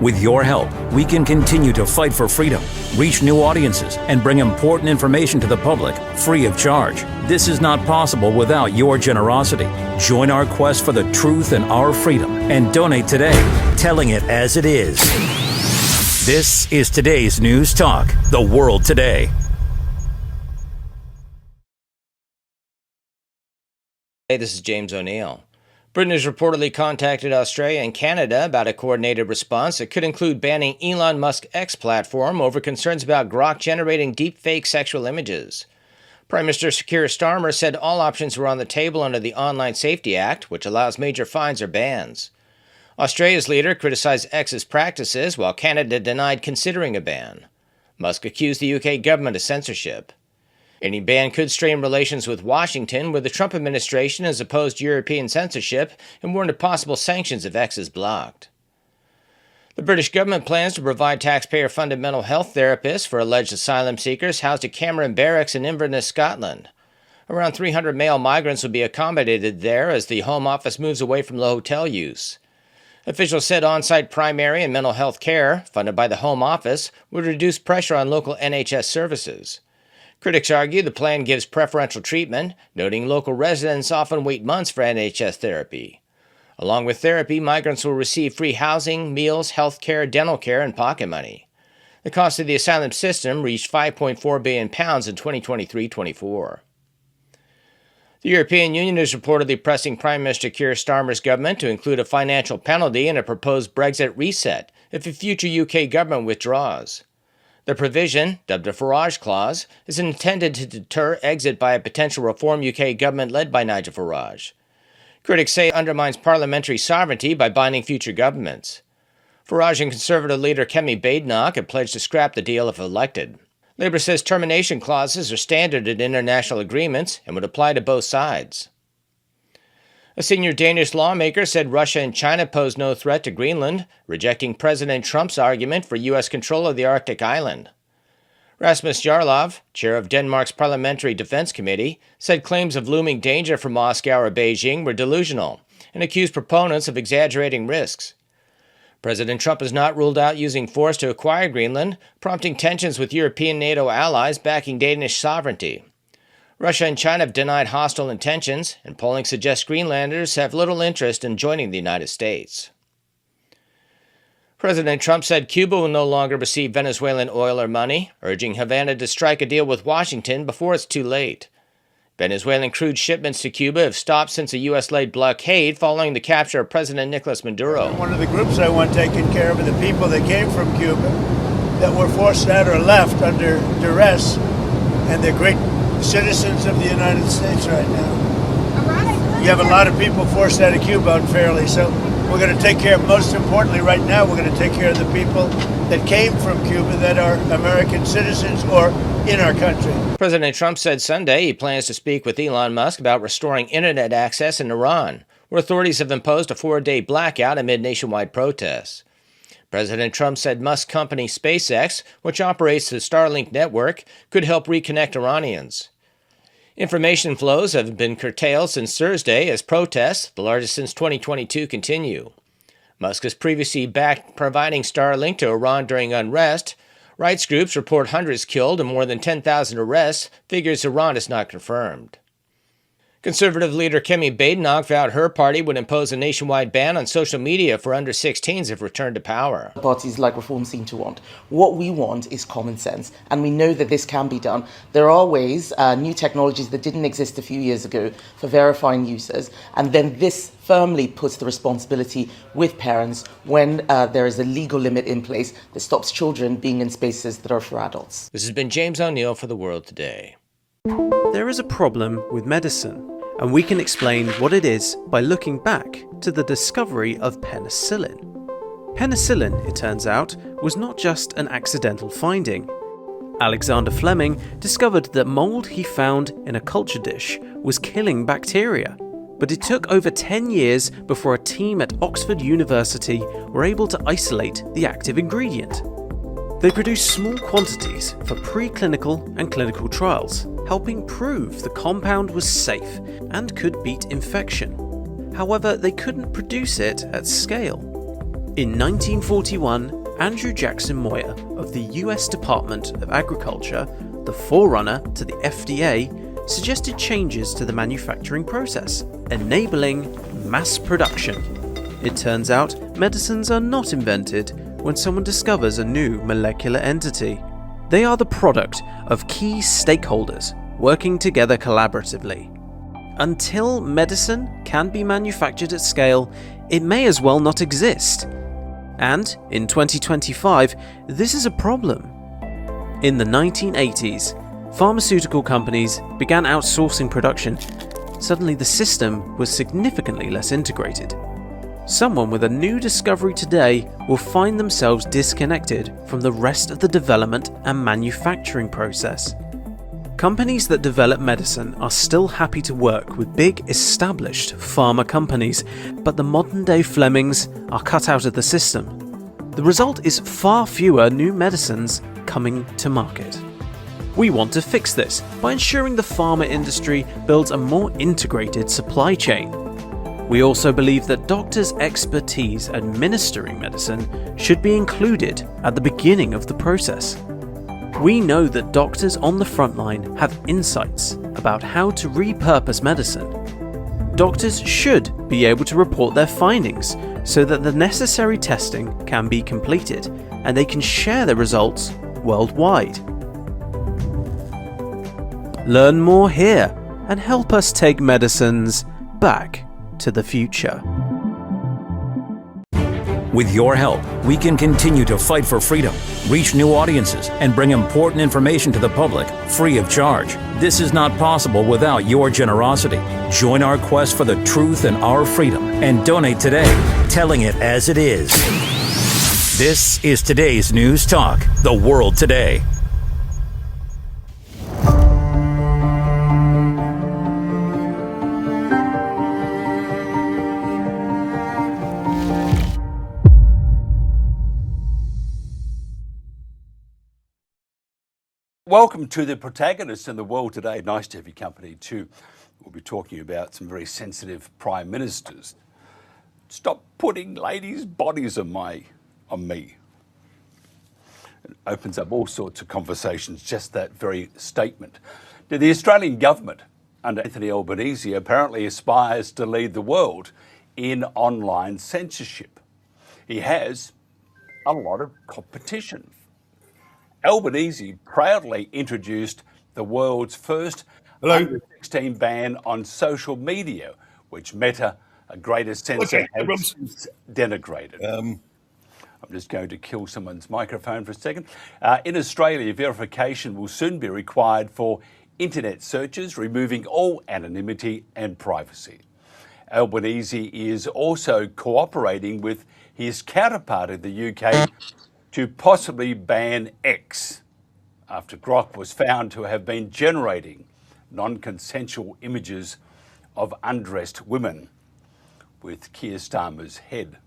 With your help, we can continue to fight for freedom, reach new audiences, and bring important information to the public free of charge. This is not possible without your generosity. Join our quest for the truth and our freedom and donate today, telling it as it is. This is today's News Talk, The World Today. Hey, this is James O'Neill. Britain has reportedly contacted Australia and Canada about a coordinated response that could include banning Elon Musk's X platform over concerns about Grok generating deepfake sexual images. Prime Minister Keir Starmer said all options were on the table under the Online Safety Act, which allows major fines or bans. Australia's leader criticized X's practices, while Canada denied considering a ban. Musk accused the UK government of censorship. Any ban could strain relations with Washington, where the Trump administration has opposed European censorship and warned of possible sanctions if X is blocked. The British government plans to provide taxpayer-funded mental health therapists for alleged asylum seekers housed at Cameron Barracks in Inverness, Scotland. Around 300 male migrants will be accommodated there as the Home Office moves away from low hotel use. Officials said on-site primary and mental health care, funded by the Home Office, would reduce pressure on local NHS services. Critics argue the plan gives preferential treatment, noting local residents often wait months for NHS therapy. Along with therapy, migrants will receive free housing, meals, health care, dental care, and pocket money. The cost of the asylum system reached £5.4 billion in 2023-24. The European Union is reportedly pressing Prime Minister Keir Starmer's government to include a financial penalty in a proposed Brexit reset if a future UK government withdraws. The provision, dubbed a Farage Clause, is intended to deter exit by a potential Reform UK government led by Nigel Farage. Critics say it undermines parliamentary sovereignty by binding future governments. Farage and Conservative leader Kemi Badenoch have pledged to scrap the deal if elected. Labour says termination clauses are standard in international agreements and would apply to both sides. A senior Danish lawmaker said Russia and China pose no threat to Greenland, rejecting President Trump's argument for U.S. control of the Arctic island. Rasmus Jarlov, chair of Denmark's Parliamentary Defense Committee, said claims of looming danger from Moscow or Beijing were delusional and accused proponents of exaggerating risks. President Trump has not ruled out using force to acquire Greenland, prompting tensions with European NATO allies backing Danish sovereignty. Russia and China have denied hostile intentions, and polling suggests Greenlanders have little interest in joining the United States. President Trump said Cuba will no longer receive Venezuelan oil or money, urging Havana to strike a deal with Washington before it's too late. Venezuelan crude shipments to Cuba have stopped since a U.S.-led blockade following the capture of President Nicolas Maduro. One of the groups I want taken care of are the people that came from Cuba that were forced out or left under duress, and they're great citizens of the United States right now. You have a lot of people forced out of Cuba unfairly, so we're going to take care of, most importantly right now, we're going to take care of the people that came from Cuba that are American citizens or in our country. President Trump said Sunday he plans to speak with Elon Musk about restoring internet access in Iran, where authorities have imposed a 4-day blackout amid nationwide protests. President Trump said Musk's company SpaceX, which operates the Starlink network, could help reconnect Iranians. Information flows have been curtailed since Thursday as protests, the largest since 2022, continue. Musk has previously backed providing Starlink to Iran during unrest. Rights groups report hundreds killed and more than 10,000 arrests, figures Iran has not confirmed. Conservative leader Kemi Badenoch vowed her party would impose a nationwide ban on social media for under-16s if returned to power. Parties like Reform seem to want. What we want is common sense, and we know that this can be done. There are ways, new technologies that didn't exist a few years ago for verifying users, and then this firmly puts the responsibility with parents when there is a legal limit in place that stops children being in spaces that are for adults. This has been James O'Neill for The World Today. There is a problem with medicine, and we can explain what it is by looking back to the discovery of penicillin. Penicillin, it turns out, was not just an accidental finding. Alexander Fleming discovered that mold he found in a culture dish was killing bacteria, but it took over 10 years before a team at Oxford University were able to isolate the active ingredient. They produced small quantities for preclinical and clinical trials, helping prove the compound was safe and could beat infection. However, they couldn't produce it at scale. In 1941, Andrew Jackson Moyer of the US Department of Agriculture, the forerunner to the FDA, suggested changes to the manufacturing process, enabling mass production. It turns out medicines are not invented when someone discovers a new molecular entity. They are the product of key stakeholders working together collaboratively. Until medicine can be manufactured at scale, it may as well not exist. And in 2025, this is a problem. In the 1980s, pharmaceutical companies began outsourcing production. Suddenly the system was significantly less integrated. Someone with a new discovery today will find themselves disconnected from the rest of the development and manufacturing process. Companies that develop medicine are still happy to work with big established pharma companies, but the modern day Flemings are cut out of the system. The result is far fewer new medicines coming to market. We want to fix this by ensuring the pharma industry builds a more integrated supply chain. We also believe that doctors' expertise administering medicine should be included at the beginning of the process. We know that doctors on the front line have insights about how to repurpose medicine. Doctors should be able to report their findings so that the necessary testing can be completed and they can share their results worldwide. Learn more here and help us take medicines back to the future. With your help, we can continue to fight for freedom, reach new audiences, and bring important information to the public free of charge. This is not possible without your generosity. Join our quest for the truth and our freedom and donate today, telling it as it is. This is today's News Talk, The World Today. Welcome to the Protagonists in the World Today. Nice to have your company too. We'll be talking about some very sensitive prime ministers. Stop putting ladies' bodies on me. It opens up all sorts of conversations, just that very statement. Now, the Australian government, under Anthony Albanese, apparently aspires to lead the world in online censorship. He has a lot of competition. Albanese proudly introduced the world's first under 16 ban on social media, which Meta, a greatest censor, has since denigrated. I'm just going to kill someone's microphone for a second. In Australia, verification will soon be required for internet searches, removing all anonymity and privacy. Albanese is also cooperating with his counterpart in the UK to possibly ban X, after Grok was found to have been generating non-consensual images of undressed women with Keir Starmer's head.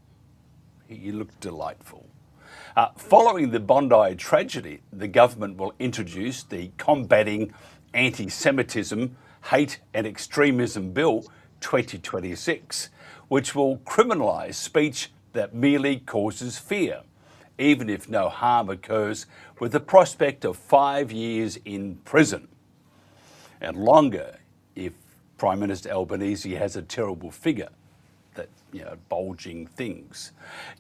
He looked delightful. Following the Bondi tragedy, the government will introduce the Combatting Antisemitism, Hate and Extremism Bill 2026, which will criminalise speech that merely causes fear, even if no harm occurs, with the prospect of 5 years in prison. And longer if Prime Minister Albanese has a terrible figure, that, bulging things.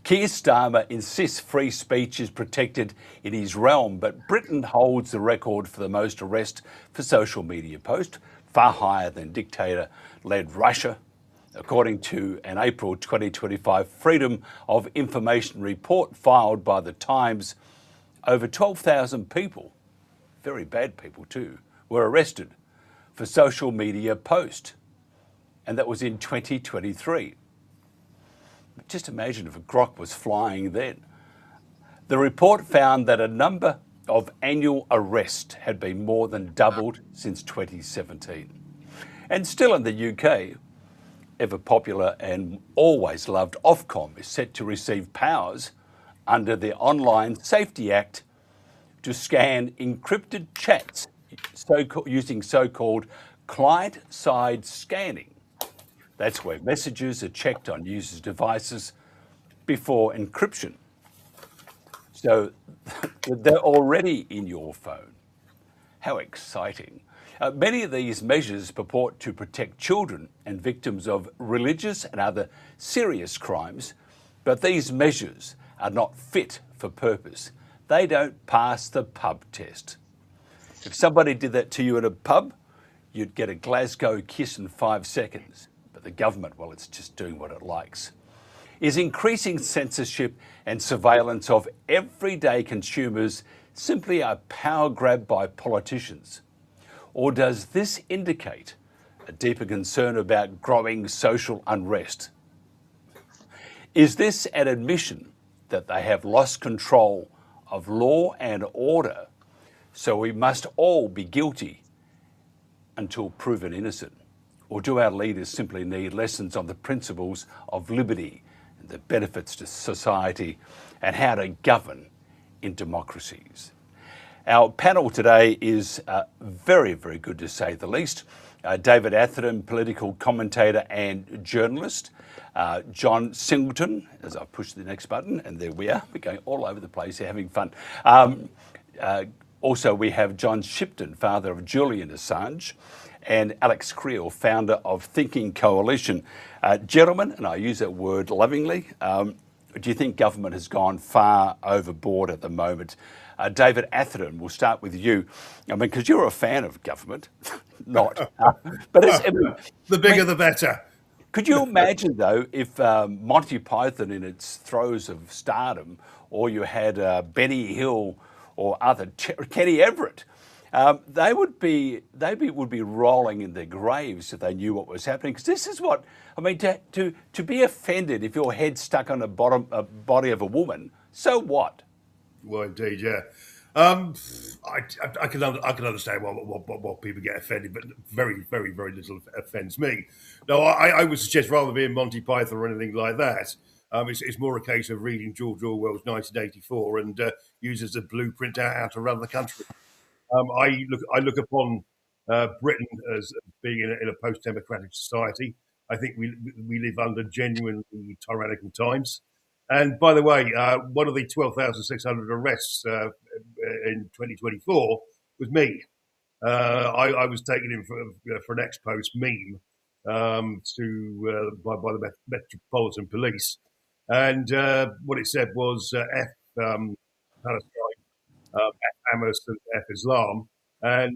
Keir Starmer insists free speech is protected in his realm, but Britain holds the record for the most arrests for social media posts, far higher than dictator-led Russia. According to an April 2025 Freedom of Information report filed by The Times, over 12,000 people, very bad people too, were arrested for social media posts. And that was in 2023. Just imagine if a Grok was flying then. The report found that a number of annual arrests had been more than doubled since 2017. And still in the UK, ever popular and always loved OFCOM is set to receive powers under the Online Safety Act to scan encrypted chats using so-called client-side scanning. That's where messages are checked on users' devices before encryption. So they're already in your phone. How exciting. Many of these measures purport to protect children and victims of religious and other serious crimes, but these measures are not fit for purpose. They don't pass the pub test. If somebody did that to you in a pub, you'd get a Glasgow kiss in 5 seconds. But the government, well, it's just doing what it likes. Is increasing censorship and surveillance of everyday consumers simply a power grab by politicians? Or does this indicate a deeper concern about growing social unrest? Is this an admission that they have lost control of law and order, so we must all be guilty until proven innocent? Or do our leaders simply need lessons on the principles of liberty and the benefits to society and how to govern in democracies? Our panel today is very, very good to say the least. David Atherton, political commentator and journalist. John Singleton, as I push the next button, and there we are. We're going all over the place here, having fun. Also, we have John Shipton, father of Julian Assange, and Alex Creel, founder of Thinking Coalition. Gentlemen, and I use that word lovingly, do you think government has gone far overboard at the moment? David Atherton, we'll start with you. I mean, because you're a fan of government, not. But it's, the bigger the better. Could you imagine, though, if Monty Python in its throes of stardom, or you had Benny Hill or other Kenny Everett, they would be rolling in their graves if they knew what was happening. Because this is what I mean. To be offended if your head's stuck on the body of a woman, so what? Well, indeed, yeah. I can understand why people get offended, but very, very, very little offends me. No, I would suggest rather being Monty Python or anything like that, it's more a case of reading George Orwell's 1984 and use as a blueprint how to run the country. I look upon Britain as being in a post-democratic society. I think we live under genuinely tyrannical times. And by the way, one of the 12,600 arrests in 2024 was me. I was taken in for an ex-post meme by the Metropolitan Police, and what it said was F Palestine, F Hamas, and F Islam, and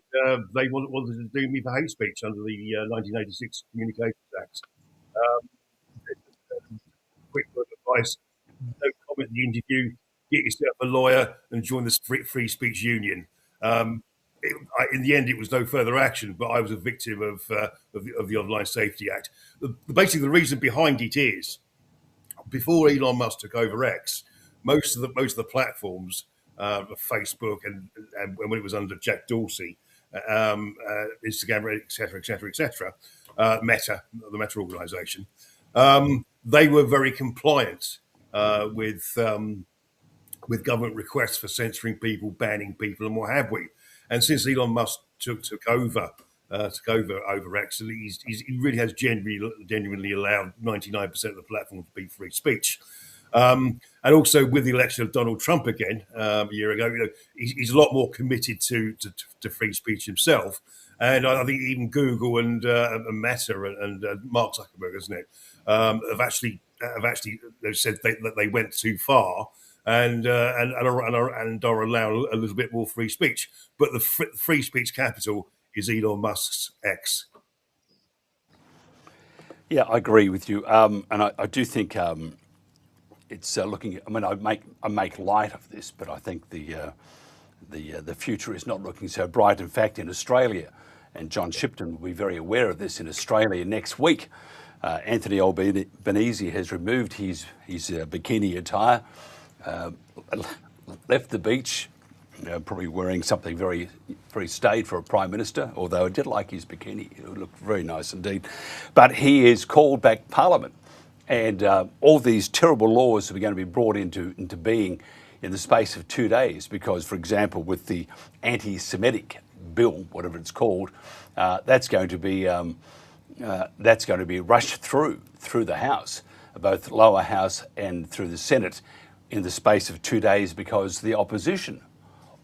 they wanted to do me for hate speech under the 1986 Communications Act. Quick word of advice. Don't comment the interview, get yourself a lawyer and join the free speech union. In the end, it was no further action, but I was a victim of the Online Safety Act. Basically, the reason behind it is, before Elon Musk took over X, most of the platforms, Facebook and when it was under Jack Dorsey, Instagram, etc., Meta, the Meta organization, they were very compliant with government requests for censoring people, banning people, and what have we. And since Elon Musk took over X, he really has genuinely allowed 99% of the platform to be free speech. And also with the election of Donald Trump again a year ago, he's a lot more committed to free speech himself. And I think even Google and Meta and Mark Zuckerberg, isn't it, have actually they've said that they went too far and are allowing a little bit more free speech. But the free speech capital is Elon Musk's X. Yeah, I agree with you, and I do think it's looking. I mean, I make light of this, but I think the future is not looking so bright. In fact, in Australia, and John Shipton will be very aware of this, in Australia next week, Anthony Albanese has removed his bikini attire, left the beach, probably wearing something very, very staid for a Prime Minister, although I did like his bikini. It looked very nice indeed. But he has called back Parliament, and all these terrible laws are going to be brought into being in the space of 2 days because, for example, with the anti-Semitic bill, whatever it's called, that's going to be rushed through the House. both lower house and through the Senate in the space of 2 days, because the opposition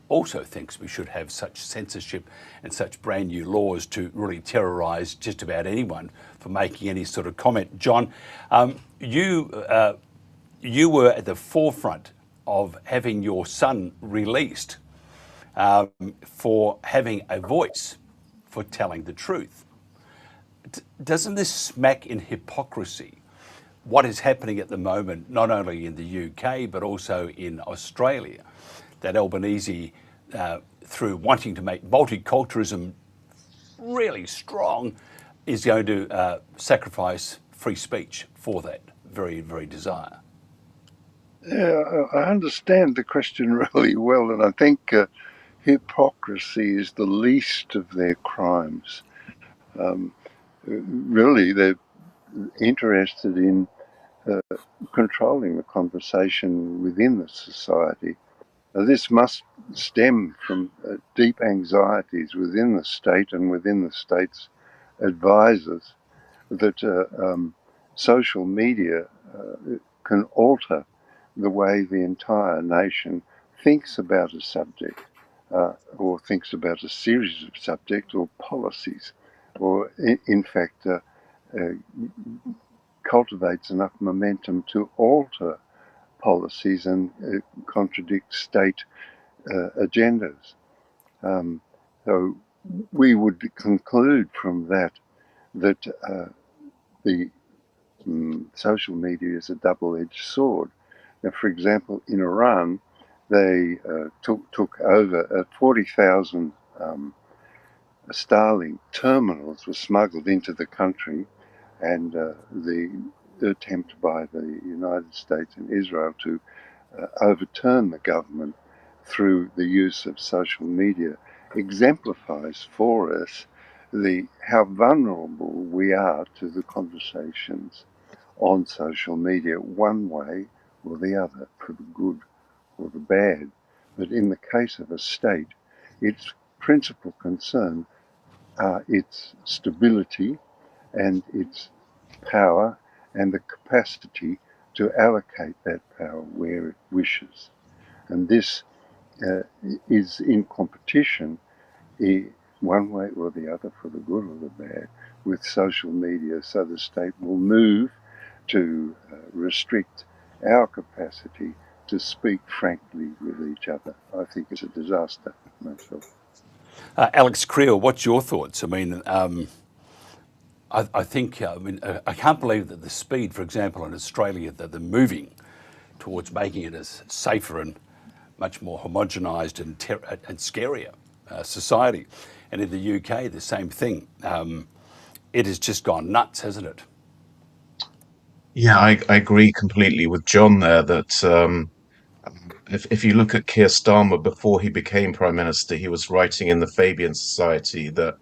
also thinks we should have such censorship and such brand new laws to really terrorise just about anyone for making any sort of comment. John, you were at the forefront of having your son released for having a voice, for telling the truth. Doesn't this smack in hypocrisy, what is happening at the moment, not only in the UK, but also in Australia, that Albanese, through wanting to make multiculturalism really strong, is going to sacrifice free speech for that very, very desire? Yeah, I understand the question really well, and I think hypocrisy is the least of their crimes. Really, they're interested in controlling the conversation within the society. Now, this must stem from deep anxieties within the state and within the state's advisors that social media can alter the way the entire nation thinks about a subject, or thinks about a series of subjects or policies, or in fact cultivates enough momentum to alter policies and contradict state agendas. So we would conclude from that the social media is a double-edged sword. Now, for example, in Iran, they took over 40,000 Starlink terminals were smuggled into the country, and the attempt by the United States and Israel to overturn the government through the use of social media exemplifies for us how vulnerable we are to the conversations on social media, one way or the other, for the good or the bad. But in the case of a state, its principal concern are its stability and its power and the capacity to allocate that power where it wishes. And this is in competition, one way or the other, for the good or the bad, with social media. So the state will move to restrict our capacity to speak frankly with each other. I think it's a disaster myself. Alex Creel, what's your thoughts? I mean, I think, I can't believe that the speed, for example, in Australia, that they're moving towards making it a safer and much more homogenised and scarier society. And in the UK, the same thing. It has just gone nuts, hasn't it? Yeah, I agree completely with John there that if you look at Keir Starmer before he became Prime Minister, he was writing in the Fabian Society that,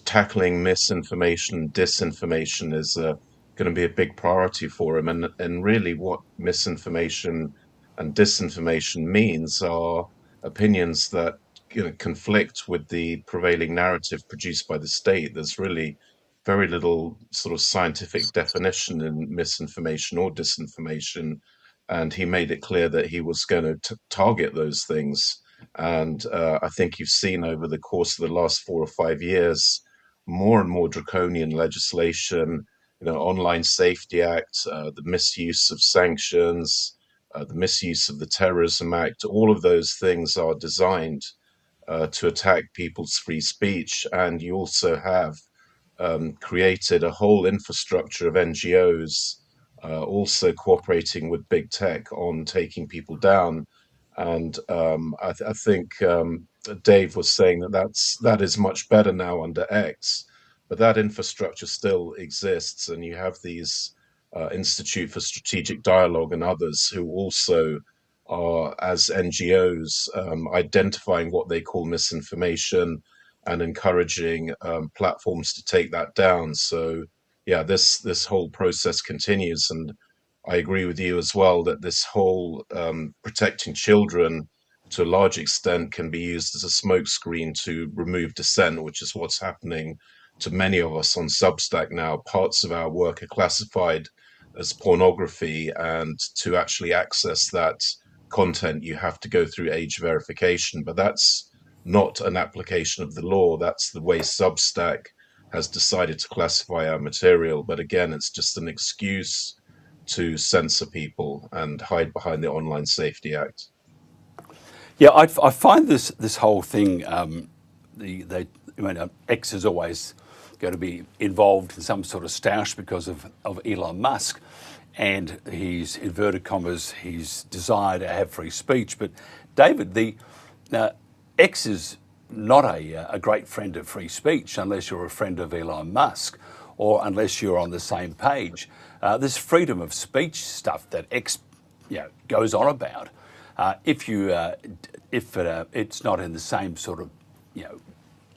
tackling misinformation, disinformation is going to be a big priority for him. And really what misinformation and disinformation means are opinions that conflict with the prevailing narrative produced by the state. There's really very little sort of scientific definition in misinformation or disinformation, and he made it clear that he was going to target those things. And I think you've seen over the course of the last 4 or 5 years more and more draconian legislation, Online Safety Act, the misuse of sanctions, the misuse of the Terrorism Act. All of those things are designed to attack people's free speech. And you also have created a whole infrastructure of NGOs also cooperating with big tech on taking people down. And I think Dave was saying that is much better now under X, but that infrastructure still exists, and you have these Institute for Strategic Dialogue and others who also are, as NGOs, identifying what they call misinformation and encouraging platforms to take that down. So yeah, this whole process continues, and I agree with you as well that this whole protecting children to a large extent can be used as a smokescreen to remove dissent, which is what's happening to many of us on Substack now. Parts of our work are classified as pornography, and to actually access that content, you have to go through age verification. But that's not an application of the law. That's the way Substack has decided to classify our material. But again, it's just an excuse to censor people and hide behind the Online Safety Act. Yeah, I find this whole thing, X is always going to be involved in some sort of stoush because of Elon Musk and his inverted commas, his desire to have free speech. But David, X is not a great friend of free speech unless you're a friend of Elon Musk or unless you're on the same page. This freedom of speech stuff that X goes on about, if it's not in the same sort of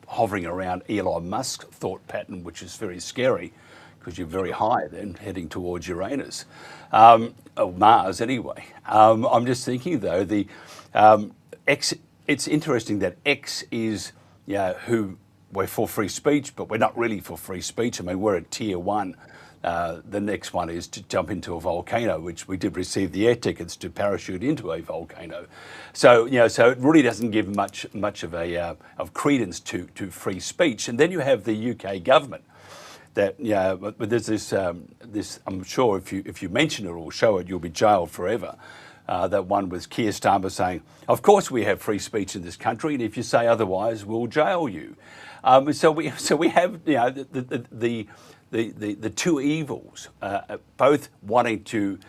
hovering around Elon Musk's thought pattern, which is very scary because you're very high then heading towards Uranus, or Mars anyway. I'm just thinking though, the X. It's interesting that X is who we're for free speech, but we're not really for free speech. I mean, we're at tier 1. The next one is to jump into a volcano, which we did receive the air tickets to parachute into a volcano. So so it really doesn't give much of credence to free speech. And then you have the UK government that but there's this I'm sure if you mention it or show it, you'll be jailed forever. That one was Keir Starmer saying, "Of course we have free speech in this country, and if you say otherwise, we'll jail you." So we have the two evils, both wanting to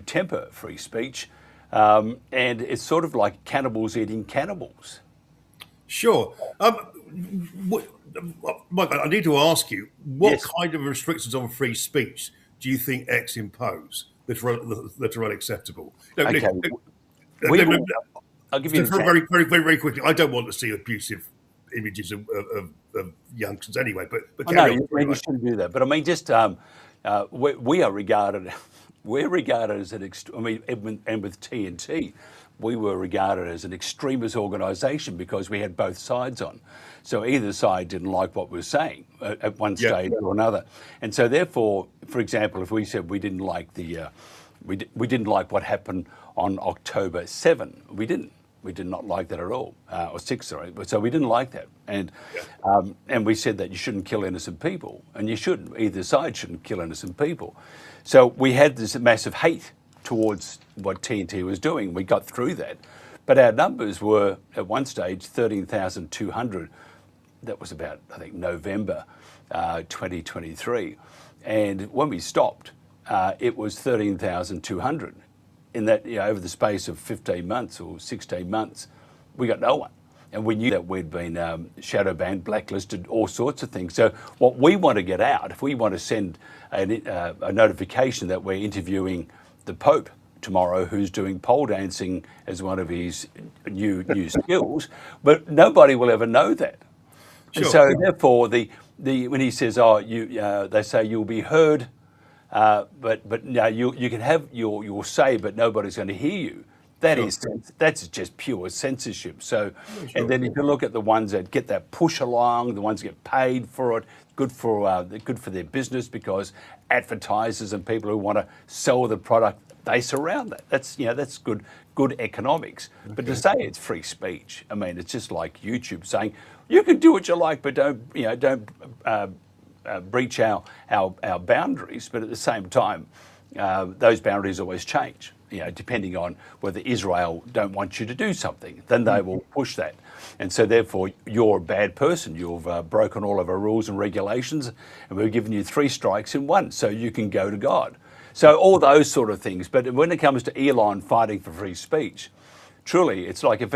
temper free speech, and it's sort of like cannibals eating cannibals. Sure. Mike, I need to ask you, what Yes. kind of restrictions on free speech do you think X impose that are unacceptable? No, Okay. I'll give you very quickly. I don't want to see abusive images of youngsters anyway, but No, carry on. you shouldn't do that. But I mean, just we are regarded, we're regarded as an and with TNT, we were regarded as an extremist organisation because we had both sides on. So either side didn't like what we were saying at one stage or another, and so therefore, for example, if we said we didn't like we didn't like what happened on October 7, we did not like that at all, or 6, sorry. So we didn't like that, and we said that you shouldn't kill innocent people, and you shouldn't. Either side shouldn't kill innocent people. So we had this massive hate towards what TNT was doing. We got through that, but our numbers were at one stage 13,200. That was about, I think, November 2023, and when we stopped, it was 13,200. In that, over the space of 15 months or 16 months, we got no one. And we knew that we'd been shadow banned, blacklisted, all sorts of things. So what we want to get out, if we want to send a notification that we're interviewing the Pope tomorrow, who's doing pole dancing as one of his new skills, but nobody will ever know that. Sure. And so therefore, when he says, they say you'll be heard, but no, you can have your say, but nobody's going to hear you. That's just pure censorship. So, and then if you look at the ones that get that push along, the ones that get paid for it, good for their business because advertisers and people who want to sell the product, they surround that. That's good economics. Okay. But to say it's free speech, I mean, it's just like YouTube saying you can do what you like, but don't breach our boundaries. But at the same time, those boundaries always change. Depending on whether Israel don't want you to do something, then they will push that. And so therefore, you're a bad person. You've broken all of our rules and regulations, and we've given you 3 strikes in 1, so you can go to God. So all those sort of things. But when it comes to Elon fighting for free speech, truly, it's like a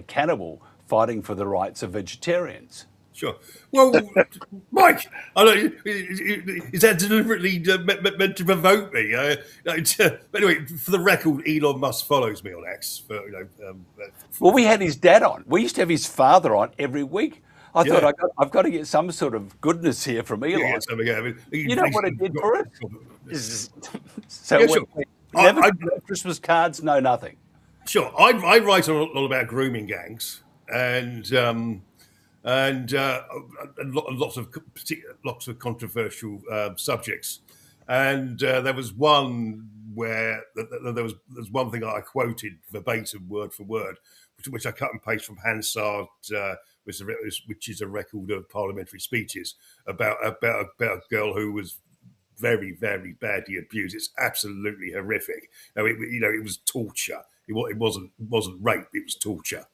cannibal fighting for the rights of vegetarians. Sure. Well, Mike, I know, is that deliberately meant to provoke me? Anyway, for the record, Elon Musk follows me on X. Well, we had his dad on. We used to have his father on every week. I thought I've got to get some sort of goodness here from Elon. You know what it did for us? Never Christmas cards, no nothing. Sure. I write a lot about grooming gangs and lots of controversial subjects. And there was one where there was one thing I quoted verbatim, word for word, which I cut and paste from Hansard, which is a record of parliamentary speeches about a girl who was very, very badly abused. It's absolutely horrific. It was torture. It wasn't rape. It was torture.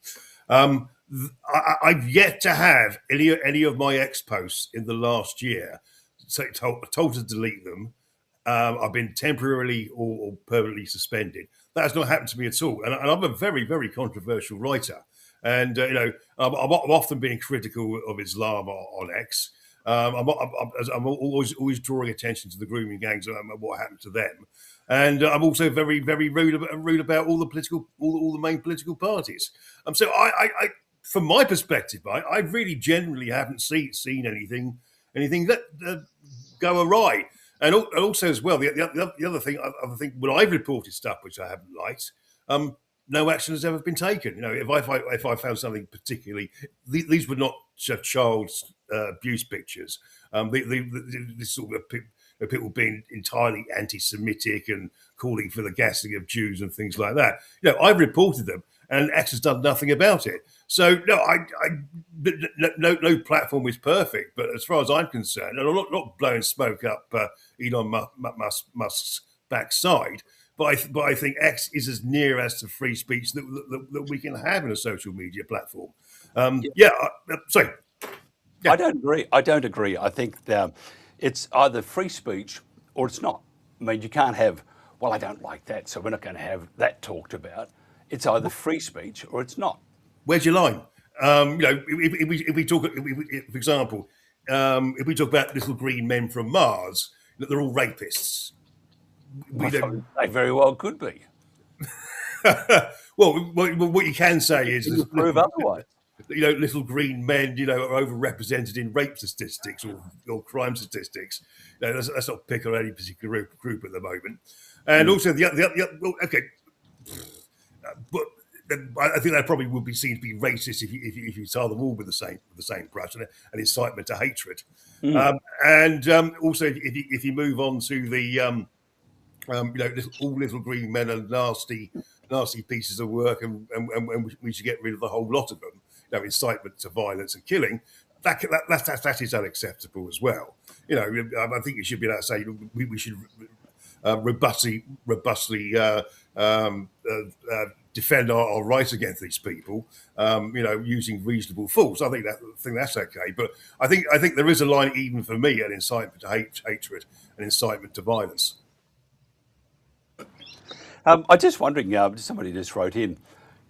I've yet to have any of my ex posts in the last year told to delete them. I've been temporarily or permanently suspended. That has not happened to me at all. And I'm a very, very controversial writer. And, I'm often being critical of Islam on X. I'm always drawing attention to the grooming gangs and what happened to them. And I'm also very, very rude about all the main political parties. So I from my perspective, I really genuinely haven't seen anything that go awry. And also as well, the other thing, I think when I've reported stuff which I haven't liked, no action has ever been taken. If I found something particularly, these were not child abuse pictures. This sort of people being entirely anti-Semitic and calling for the gassing of Jews and things like that. I've reported them, and X has done nothing about it. So no platform is perfect, but as far as I'm concerned, and I'm not blowing smoke up Elon Musk's backside, but I think X is as near as to free speech that we can have in a social media platform. Sorry. Yeah. I don't agree. I think it's either free speech or it's not. I mean, you can't have, well, I don't like that, so we're not going to have that talked about. It's either free speech or it's not. Where's your line? If we talk, for example, if we talk about little green men from Mars, they're all rapists. They very well could be. Well, what you can say is prove otherwise. Little green men, are overrepresented in rape statistics or crime statistics. Let's not pick on any particular group at the moment. And also but I think that probably would be seen to be racist if you tar them all with the same brush and incitement to hatred. Also, if you move on to the all little green men are nasty pieces of work, and we should get rid of the whole lot of them. Incitement to violence and killing, that is unacceptable as well. I think you should be able to say we should robustly defend our rights against these people, using reasonable force. I think that's okay. But I think there is a line even for me at incitement to hatred and incitement to violence. I'm just wondering, somebody just wrote in,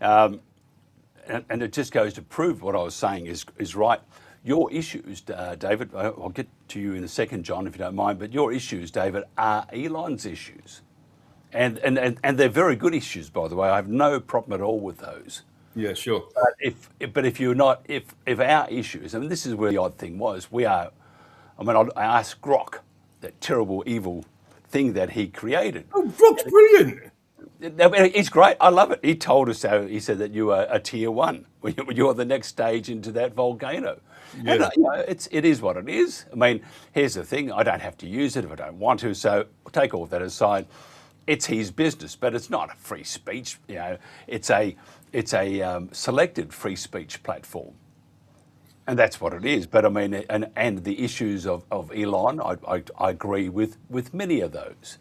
and it just goes to prove what I was saying is right. Your issues, David, I'll get to you in a second, John, if you don't mind, but your issues, David, are Elon's issues. And they're very good issues, by the way. I have no problem at all with those. Yeah, sure. But if our issues, and this is where the odd thing was, I asked Grok, that terrible, evil thing that he created. Oh, Grok's brilliant. He's great. I love it. He told us he said that you are a tier 1. You're the next stage into that volcano. Yeah. And it is what it is. I mean, here's the thing. I don't have to use it if I don't want to. So take all that aside. It's his business, but it's not a free speech. It's a selected free speech platform. And that's what it is. But I mean, and the issues of Elon, I agree with many of those.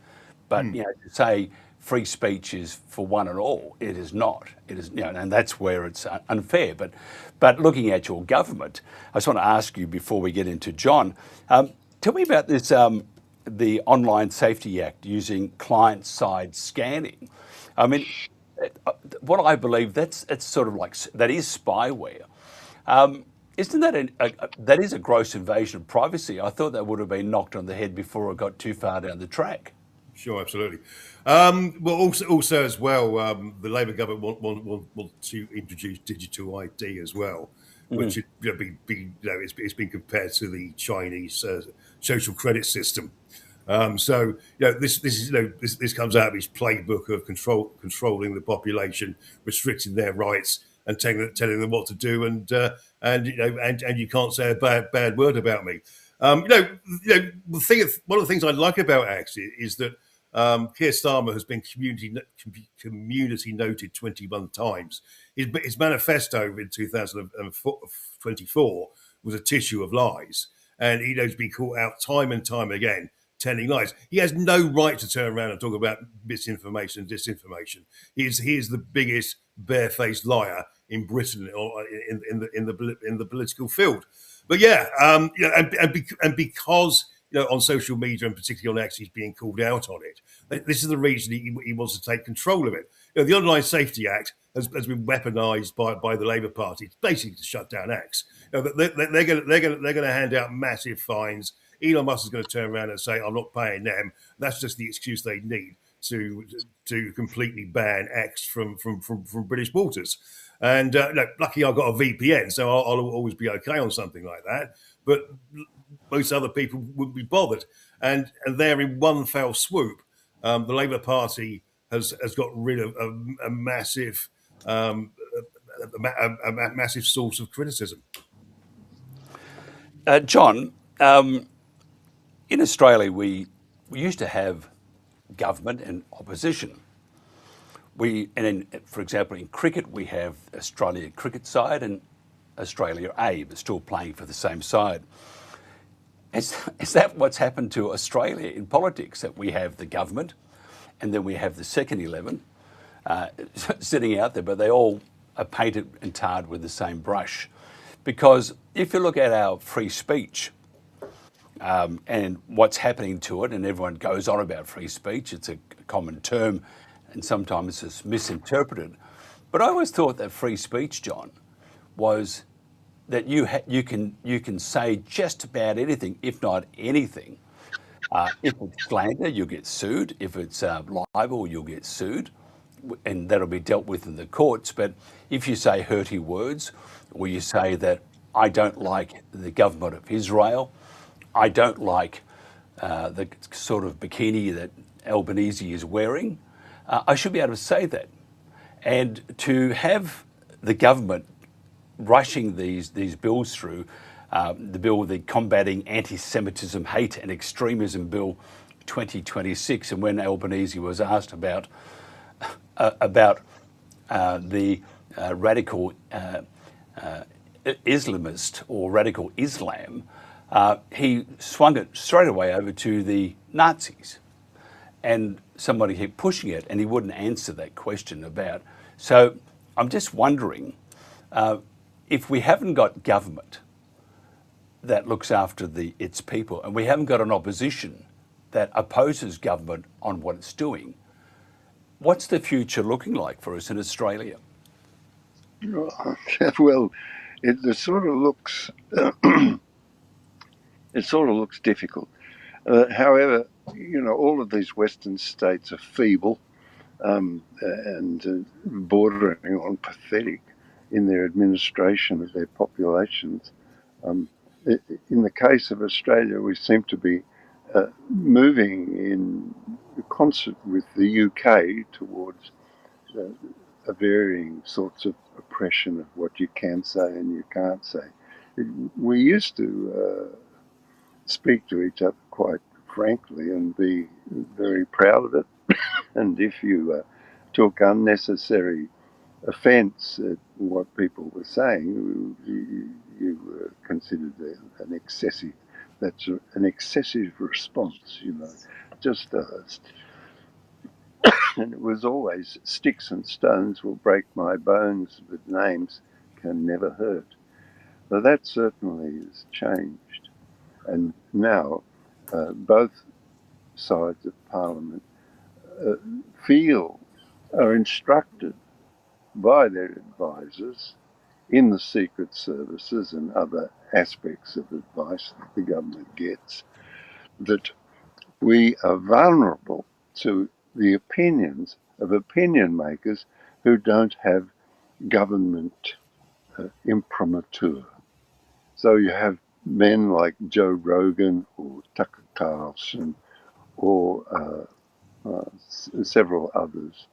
But to say free speech is for one and all, it is not. It is, and that's where it's unfair. But looking at your government, I just want to ask you before we get into John, tell me about this, the Online Safety Act using client-side scanning. I mean, what I believe it's sort of like that is spyware. Isn't that that is a gross invasion of privacy? I thought that would have been knocked on the head before it got too far down the track. Sure, absolutely. Well, also as well, the Labour government want to introduce digital ID as well, which should it's been compared to the Chinese social credit system. So this comes out of his playbook of controlling the population, restricting their rights, and telling them what to do, and you can't say a bad word about me. One of the things I like about Axe is that Keir Starmer has been community noted 21 times. His manifesto in 2024 was a tissue of lies, and he's been caught out time and time again telling lies. He has no right to turn around and talk about misinformation and disinformation. He is the biggest barefaced liar in Britain or in the political field. But and because on social media and particularly on X, he's being called out on it. This is the reason he wants to take control of it. The Online Safety Act has been weaponised by the Labour Party, basically to shut down X. They're going to hand out massive fines. Elon Musk is going to turn around and say, "I'm not paying them." That's just the excuse they need to completely ban X from British waters. And lucky I've got a VPN, so I'll always be okay on something like that. But most other people wouldn't be bothered. And there, in one fell swoop, the Labour Party has got rid of a massive source of criticism. John, in Australia, we used to have government and opposition. For example, in cricket, we have Australia cricket side and Australia A, but still playing for the same side. Is that what's happened to Australia in politics? That we have the government, and then we have the second 11 sitting out there, but they all are painted and tarred with the same brush. Because if you look at our free speech and what's happening to it, and everyone goes on about free speech, it's a common term, and sometimes it's misinterpreted. But I always thought that free speech, John, was that you can say just about anything, if not anything. If it's slander, you'll get sued. If it's libel, you'll get sued, and that'll be dealt with in the courts. But if you say hurty words, or you say that I don't like the government of Israel, I don't like the sort of bikini that Albanese is wearing, I should be able to say that. And to have the government rushing these bills through, the Combatting Antisemitism, Hate and Extremism Bill 2026, and when Albanese was asked about the radical Islamist or radical Islam, he swung it straight away over to the Nazis. And somebody kept pushing it, and he wouldn't answer that question about. So I'm just wondering, if we haven't got government that looks after its people, and we haven't got an opposition that opposes government on what it's doing, what's the future looking like for us in Australia? Well, it sort of looks difficult. However, all of these Western states are feeble and bordering on pathetic in their administration of their populations. In the case of Australia, we seem to be moving in concert with the UK towards varying sorts of oppression of what you can say and you can't say. We used to speak to each other quite frankly and be very proud of it. And if you took unnecessary offence at what people were saying, you were considered an excessive. That's an excessive response, just and it was always sticks and stones will break my bones, but names can never hurt. Well, that certainly has changed, and now both sides of Parliament are instructed by their advisors in the secret services and other aspects of advice that the government gets, that we are vulnerable to the opinions of opinion makers who don't have government imprimatur. So you have men like Joe Rogan or Tucker Carlson or several others,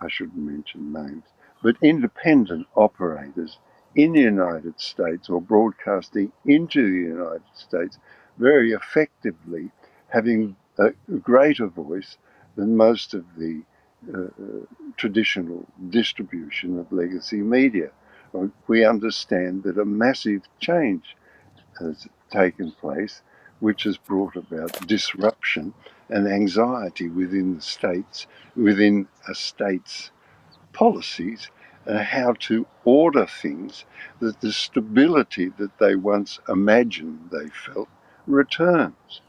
I shouldn't mention names, but independent operators in the United States or broadcasting into the United States very effectively, having a greater voice than most of the traditional distribution of legacy media. We understand that a massive change has taken place, which has brought about disruption and anxiety within the states, within a state's policies, how to order things, that the stability that they once imagined they felt returns,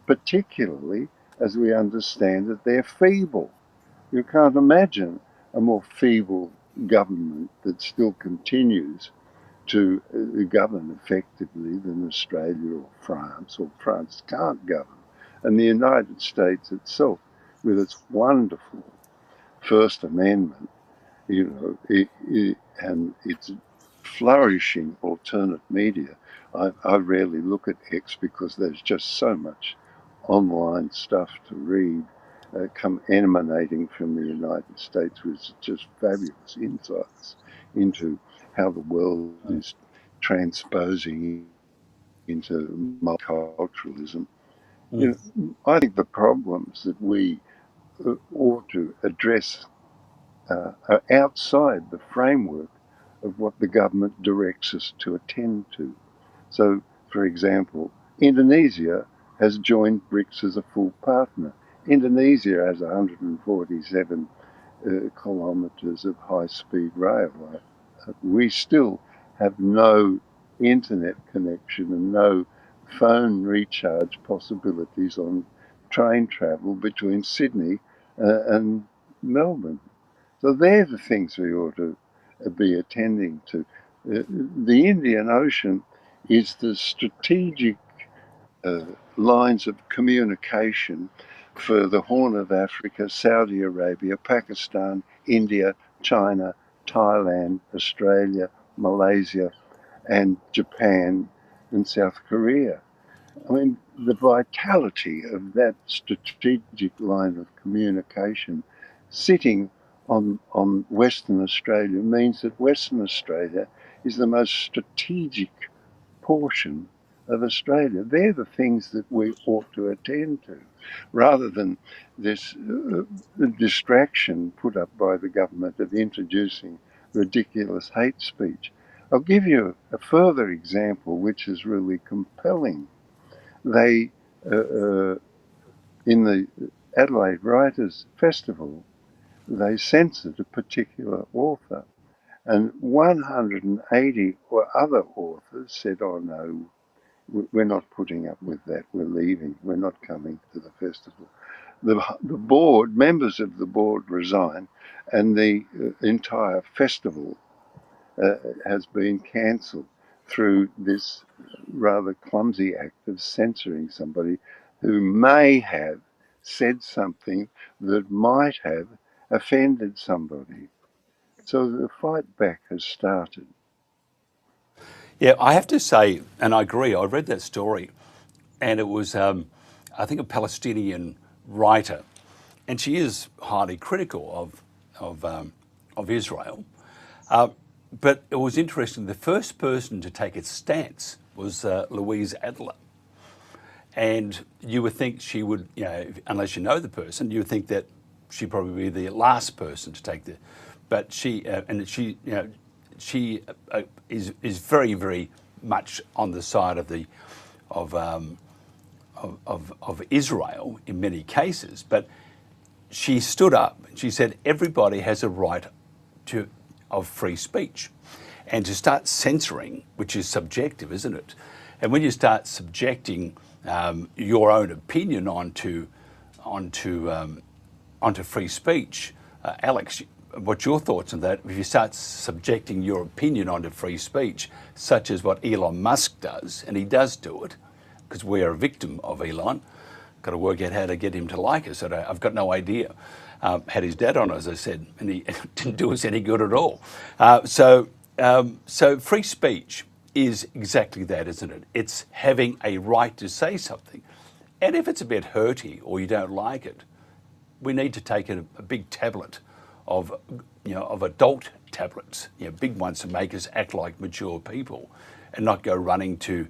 particularly as we understand that they're feeble. You can't imagine a more feeble government that still continues to govern effectively than Australia or France can't govern. And the United States itself, with its wonderful First Amendment, and its flourishing alternate media. I rarely look at X because there's just so much online stuff to read emanating from the United States, which is just fabulous insights into how the world is transposing into multiculturalism. I think the problems that we ought to address are outside the framework of what the government directs us to attend to. So, for example, Indonesia has joined BRICS as a full partner. Indonesia has 147 kilometres of high-speed rail. We still have no internet connection and no phone recharge possibilities on train travel between Sydney and Melbourne. So they're the things we ought to be attending to. The Indian Ocean is the strategic lines of communication for the Horn of Africa, Saudi Arabia, Pakistan, India, China, Thailand, Australia, Malaysia, and Japan and South Korea. I mean, the vitality of that strategic line of communication sitting on Western Australia means that Western Australia is the most strategic portion of Australia. They're the things that we ought to attend to, rather than this distraction put up by the government of introducing ridiculous hate speech. I'll give you a further example which is really compelling. They, in the Adelaide Writers' Festival, they censored a particular author, and 180 other authors said, "Oh no, we're not putting up with that. We're leaving. We're not coming to the festival." The board, members of the board resigned, and the entire festival has been cancelled through this rather clumsy act of censoring somebody who may have said something that might have offended somebody. So the fight back has started. Yeah, I have to say, and I agree, I read that story, and it was, I think, a Palestinian writer, and she is highly critical of Israel. But it was interesting, the first person to take its stance was Louise Adler. And you would think she would, unless you know the person, you would think that she'd probably be the last person to take the, but she is very, very much on the side of Israel in many cases. But she stood up and she said everybody has a right of free speech, and to start censoring, which is subjective, isn't it? And when you start subjecting your own opinion onto free speech, Alex, what's your thoughts on that? If you start subjecting your opinion onto free speech, such as what Elon Musk does, and he does do it, because we're a victim of Elon, got to work out how to get him to like us. I've got no idea. Had his dad on, as I said, and he didn't do us any good at all. So free speech is exactly that, isn't it? It's having a right to say something. And if it's a bit hurty or you don't like it, we need to take a big tablet of adult tablets, big ones to make us act like mature people and not go running to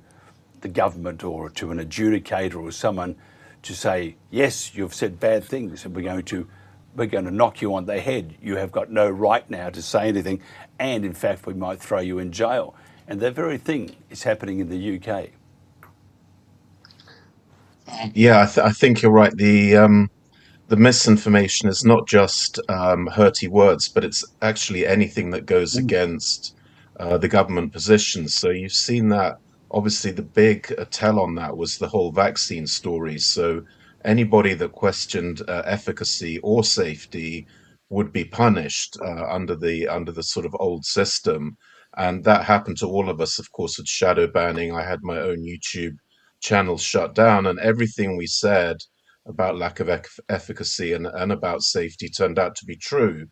the government or to an adjudicator or someone to say, yes, you've said bad things and we're going to knock you on the head. You have got no right now to say anything, and in fact we might throw you in jail. And that very thing is happening in the UK. Yeah, I think you're right. The misinformation is not just hurty words, but it's actually anything that goes against the government position. So you've seen that. Obviously, the big tell on that was the whole vaccine story. So anybody that questioned efficacy or safety would be punished under the sort of old system, and that happened to all of us. Of course, with shadow banning, I had my own YouTube channel shut down, and everything we said about lack of efficacy and about safety turned out to be true.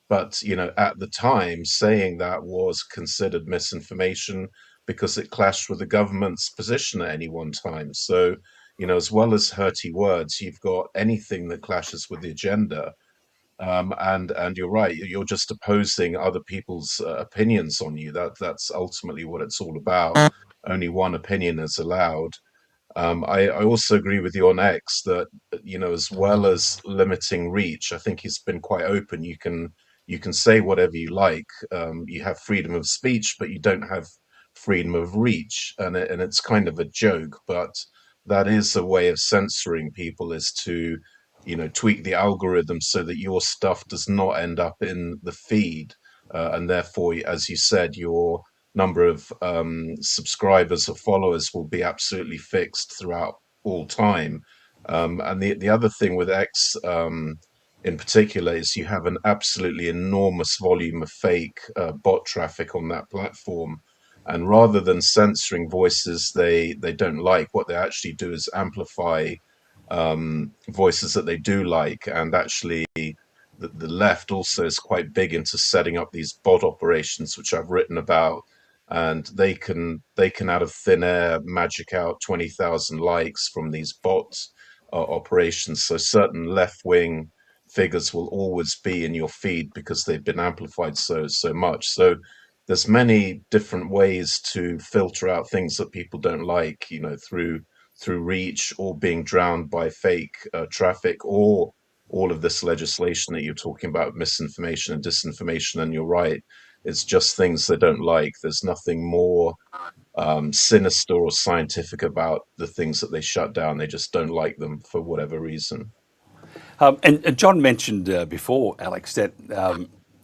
But, at the time, saying that was considered misinformation because it clashed with the government's position at any one time. So, as well as hurty words, you've got anything that clashes with the agenda. And you're right, you're just opposing other people's opinions on you. That's ultimately what it's all about. Only one opinion is allowed. I also agree with you on X that, as well as limiting reach, I think he's been quite open. You can say whatever you like. You have freedom of speech, but you don't have freedom of reach, and it's kind of a joke. But that is a way of censoring people, is to, tweak the algorithm so that your stuff does not end up in the feed, and therefore, as you said, your number of subscribers or followers will be absolutely fixed throughout all time. And the other thing with X in particular is you have an absolutely enormous volume of fake bot traffic on that platform. And rather than censoring voices they don't like, what they actually do is amplify voices that they do like. And actually, the left also is quite big into setting up these bot operations, which I've written about, and they can out of thin air magic out 20,000 likes from these bot operations. So certain left wing figures will always be in your feed because they've been amplified so much. So there's many different ways to filter out things that people don't like, through reach or being drowned by fake traffic, or all of this legislation that you're talking about, misinformation and disinformation. And you're right, it's just things they don't like. There's nothing more sinister or scientific about the things that they shut down. They just don't like them for whatever reason. And John mentioned before, Alex, that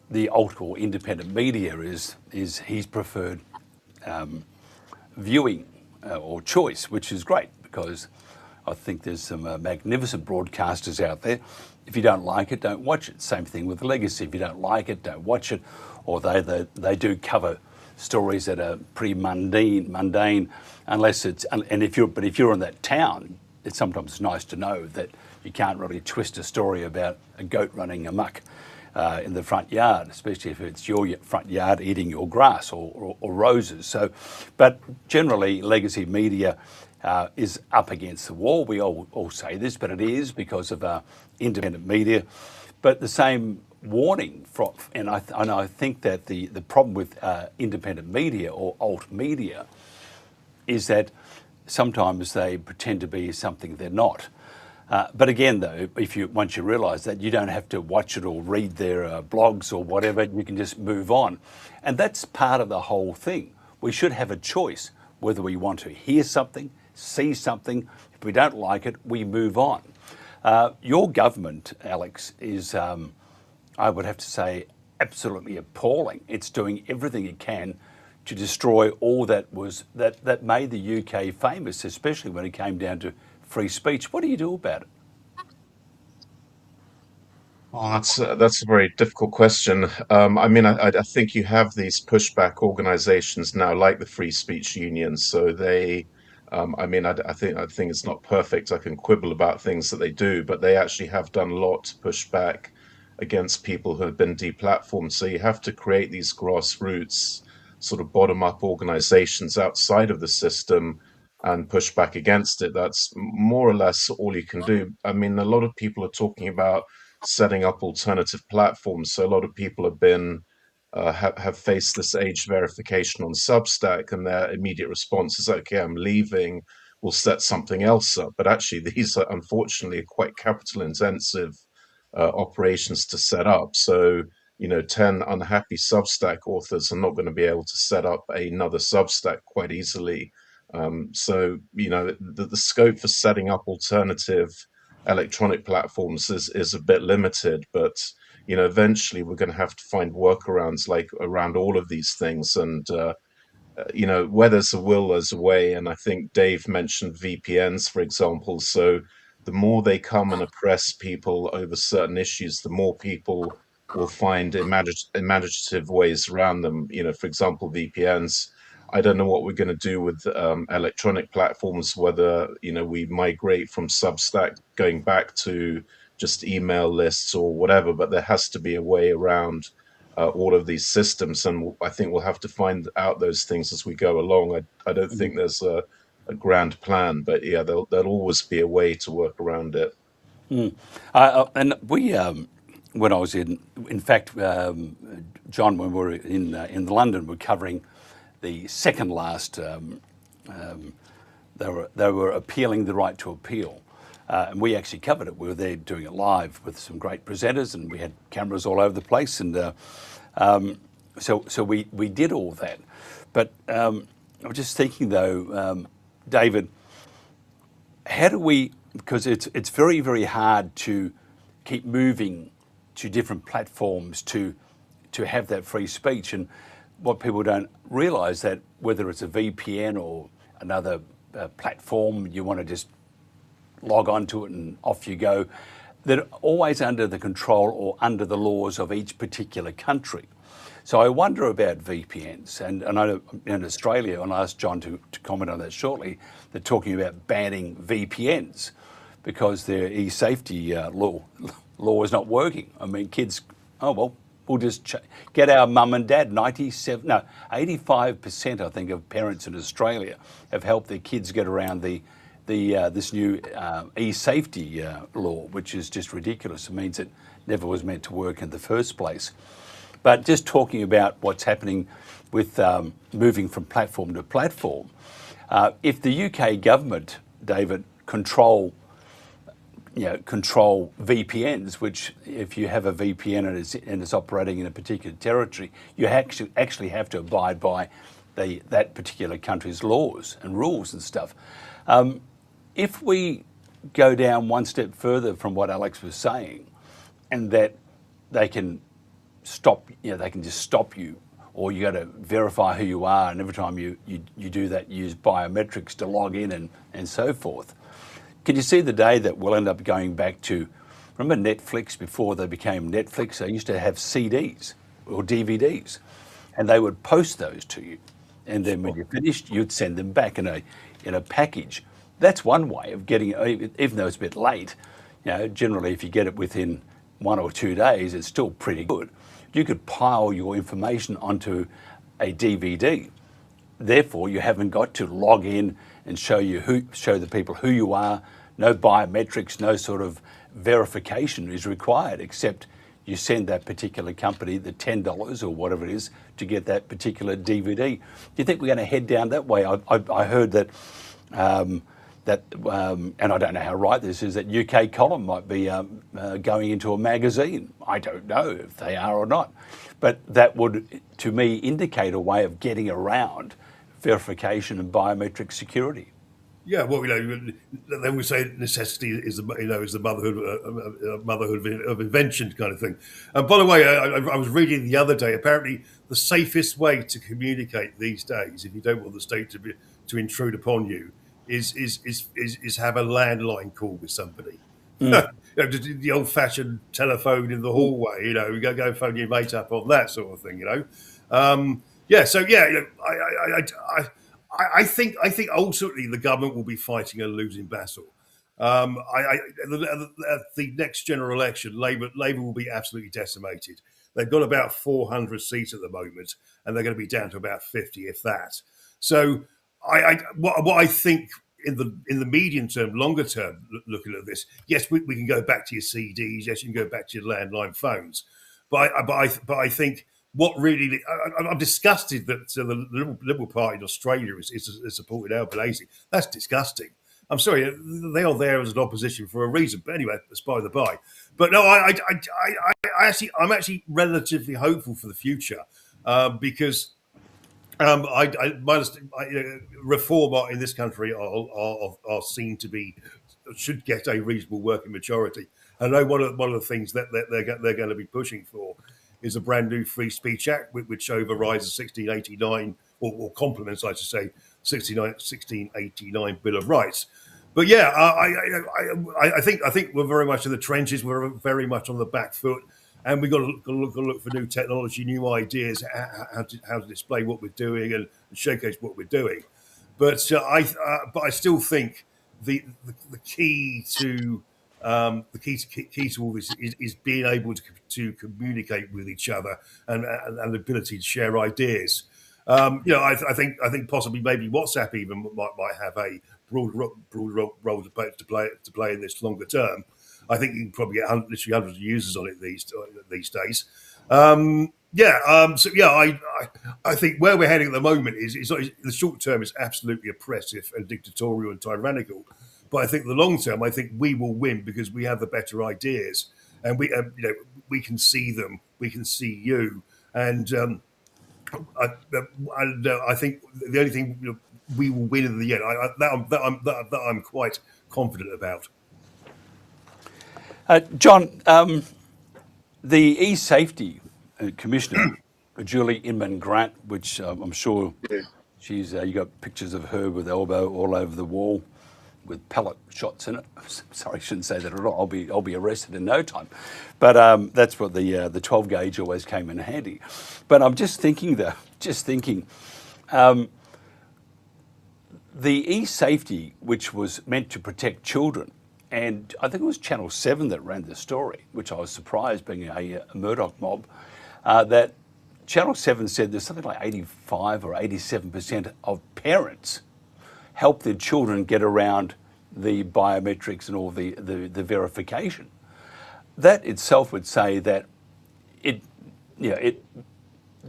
the alt or independent media is his preferred viewing or choice, which is great, because I think there's some magnificent broadcasters out there. If you don't like it, don't watch it. Same thing with Legacy. If you don't like it, don't watch it. Or they do cover stories that are pretty mundane, unless it's, and if you're in that town, it's sometimes nice to know that you can't really twist a story about a goat running amok in the front yard, especially if it's your front yard eating your grass or roses. So, but generally, legacy media is up against the wall. We all say this, but it is because of independent media. But the same warning from, and I think that the problem with independent media or alt media is that sometimes they pretend to be something they're not. But again, though, once you realise that, you don't have to watch it or read their blogs or whatever, you can just move on. And that's part of the whole thing. We should have a choice whether we want to hear something, see something. If we don't like it, we move on. Your government, Alex, is, I would have to say, absolutely appalling. It's doing everything it can to destroy all that made the UK famous, especially when it came down to free speech. What do you do about it? Oh, that's a very difficult question. I mean, I think you have these pushback organizations now, like the Free Speech Union. So they, I mean, I think it's not perfect. I can quibble about things that they do, but they actually have done a lot to push back against people who have been deplatformed. So you have to create these grassroots, sort of bottom-up organizations outside of the system and push back against it. That's more or less all you can do. I mean, a lot of people are talking about setting up alternative platforms. So a lot of people have been have faced this age verification on Substack, and their immediate response is, "Okay, I'm leaving. We'll set something else up." But actually, these are unfortunately quite capital-intensive operations to set up. So, 10 unhappy Substack authors are not going to be able to set up another Substack quite easily. So, the scope for setting up alternative electronic platforms is a bit limited, but eventually we're going to have to find workarounds like around all of these things. And where there's a will, there's a way. And I think Dave mentioned VPNs, for example. So the more they come and oppress people over certain issues, the more people will find imaginative ways around them. For example, VPNs. I don't know what we're going to do with electronic platforms, whether, we migrate from Substack going back to just email lists or whatever, but there has to be a way around all of these systems. And I think we'll have to find out those things as we go along. I don't think there's a grand plan, but yeah, there'll always be a way to work around it. And we, when I was in fact, John, when we were in London, we're covering the second last. They were appealing the right to appeal, and we actually covered it. We were there doing it live with some great presenters, and we had cameras all over the place, and so we did all that. But I was just thinking though, David, how do we? Because it's very, very hard to keep moving to different platforms to have that free speech. And what people don't realise, that whether it's a VPN or another platform, you want to just log on to it and off you go, they're always under the control or under the laws of each particular country. So I wonder about VPNs, and I know in Australia, and I'll ask John to comment on that shortly, they're talking about banning VPNs because their e-safety law is not working. I mean, kids, we'll just get our mum and dad. 85% I think of parents in Australia have helped their kids get around this new e-safety law, which is just ridiculous. It means it never was meant to work in the first place. But just talking about what's happening with moving from platform to platform, if the UK government, David, control VPNs, which if you have a VPN and it's operating in a particular territory, you actually have to abide by that particular country's laws and rules and stuff. If we go down one step further from what Alex was saying, and that they can stop, they can just stop you, or you got to verify who you are, and every time you do that, you use biometrics to log in and so forth. Can you see the day that we'll end up going back to, remember Netflix before they became Netflix? They used to have CDs or DVDs, and they would post those to you, and then when you finished, you'd send them back in a package. That's one way of getting it, even though it's a bit late. Generally, if you get it within 1 or 2 days, it's still pretty good. You could pile your information onto a DVD. Therefore, you haven't got to log in and show the people who you are. No biometrics, no sort of verification is required, except you send that particular company the $10 or whatever it is to get that particular DVD. Do you think we're going to head down that way? I heard that, and I don't know how right this is, that UK Column might be going into a magazine. I don't know if they are or not. But that would, to me, indicate a way of getting around verification and biometric security. Yeah, well, then we say necessity is the motherhood of invention kind of thing. And by the way, I was reading the other day. Apparently, the safest way to communicate these days, if you don't want the state to intrude upon you, is have a landline call with somebody. The old-fashioned telephone in the hallway. Go phone your mate up on that sort of thing. I think ultimately the government will be fighting a losing battle. The next general election, Labour will be absolutely decimated. They've got about 400 seats at the moment, and they're going to be down to about 50, if that. So, what I think in the medium term, longer term, looking at this, yes, we can go back to your CDs. Yes, you can go back to your landline phones, but I think what really I'm disgusted that the Liberal Party in Australia is supporting Albanese. That's disgusting. I'm sorry, they are there as an opposition for a reason. But anyway, that's by the by. But no, I'm actually relatively hopeful for the future because reform in this country are seen to be should get a reasonable working majority. I know one of the things that they're going to be pushing for is a brand new Free Speech Act which overrides the 1689 or complements, I should say, 1689 Bill of Rights. But yeah, I think we're very much in the trenches. We're very much on the back foot, and we've got to look for new technology, new ideas, how to display what we're doing and showcase what we're doing. But I still think the key to all this is being able to communicate with each other and the ability to share ideas. I think possibly maybe WhatsApp even might have a broad role to play in this longer term. I think you can probably get literally hundreds of users on it these days. I think where we're heading at the moment is the short term is absolutely oppressive and dictatorial and tyrannical, but I think the long term, I think we will win because we have the better ideas and we can see them, we can see you, and I think the only thing we will win in the end. That I'm quite confident about. John, the e-safety commissioner, Julie Inman-Grant, which I'm sure she's you got pictures of her with elbow all over the wall with pellet shots in it. Sorry, I shouldn't say that at all. I'll be arrested in no time. But that's what the 12 gauge always came in handy. But I'm just thinking the e-safety, which was meant to protect children, and I think it was Channel 7 that ran the story, which I was surprised, being a Murdoch mob, that Channel 7 said there's something like 85 or 87% of parents help their children get around the biometrics and all the verification. That itself would say that it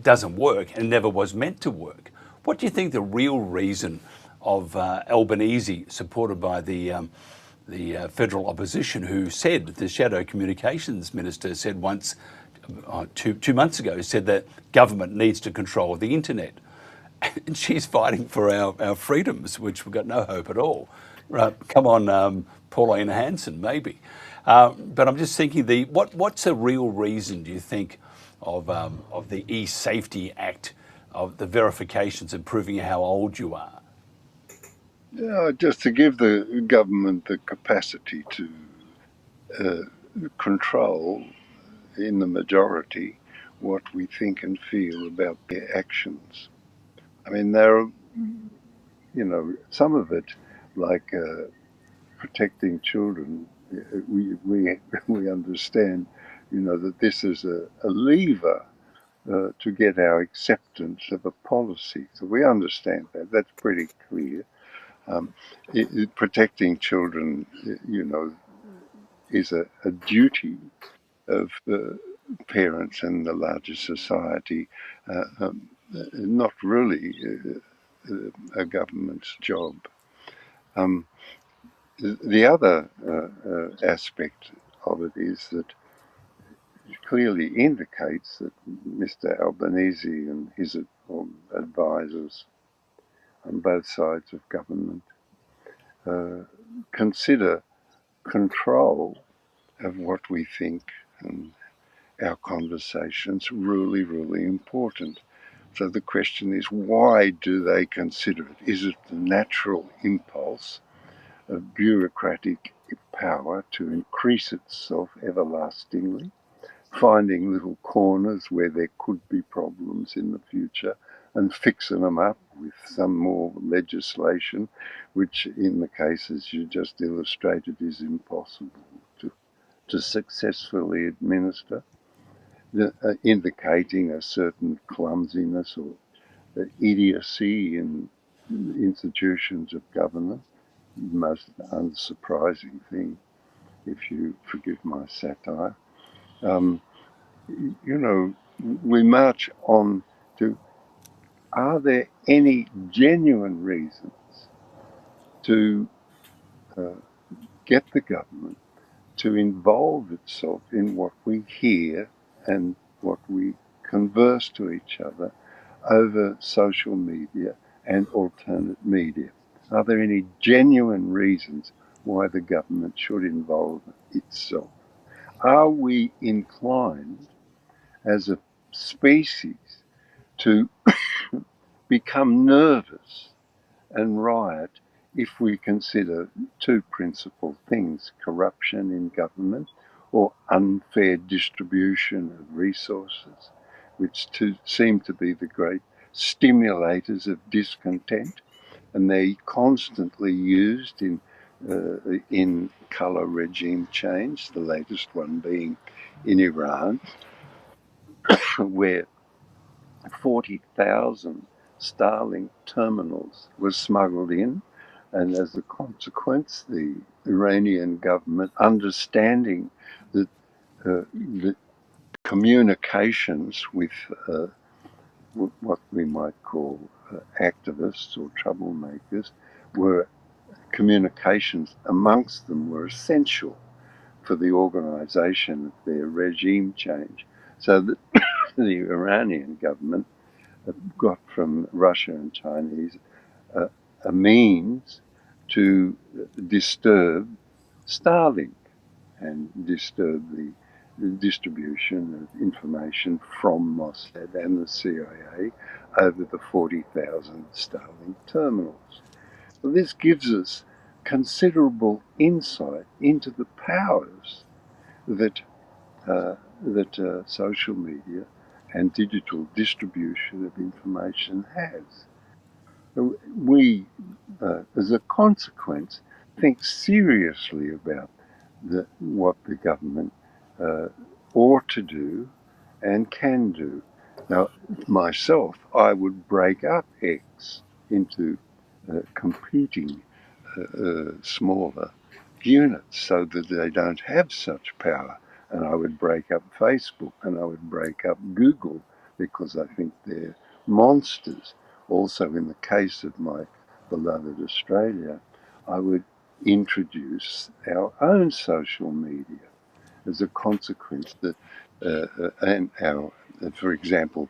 doesn't work and never was meant to work. What do you think the real reason of Albanese, supported by the federal opposition, who said, the Shadow Communications Minister said once, 2 months ago, said that government needs to control the internet. And she's fighting for our freedoms, which we've got no hope at all. Right, come on, Pauline Hanson, maybe. But I'm just thinking, what's a real reason, do you think, of the e-safety act, of the verifications and proving how old you are? Yeah, just to give the government the capacity to control, in the majority, what we think and feel about their actions. I mean, there are, some of it, like protecting children, we understand, that this is a lever to get our acceptance of a policy. So we understand that. That's pretty clear. Protecting children, is a duty of parents and the larger society, not really a government's job. The other aspect of it is that it clearly indicates that Mr. Albanese and his advisors on both sides of government consider control of what we think and our conversations really, really important. So the question is, why do they consider it? Is it the natural impulse of bureaucratic power to increase itself everlastingly, finding little corners where there could be problems in the future and fixing them up with some more legislation, which in the cases you just illustrated is impossible to successfully administer, indicating a certain clumsiness or idiocy in institutions of government. Most unsurprising thing, if you forgive my satire. we march on to, are there any genuine reasons to get the government to involve itself in what we hear and what we converse to each other over social media and alternate media? Are there any genuine reasons why the government should involve itself? Are we inclined as a species to become nervous and riot if we consider two principal things: corruption in government or unfair distribution of resources, which seem to be the great stimulators of discontent, and they're constantly used in colour regime change, the latest one being in Iran, where 40,000 Starlink terminals were smuggled in, and as a consequence, the Iranian government, understanding that the communications with what we might call activists or troublemakers communications amongst them were essential for the organisation of their regime change. So that the Iranian government got from Russia and Chinese a means to disturb Starlink and disturb the distribution of information from Mossad and the CIA over the 40,000 Starlink terminals. Well, this gives us considerable insight into the powers that social media and digital distribution of information has. We, as a consequence, think seriously about what the government ought to do and can do. Now, myself, I would break up X into competing smaller units so that they don't have such power. And I would break up Facebook and I would break up Google because I think they're monsters. Also, in the case of my beloved Australia, I would introduce our own social media as a consequence that, and our, for example,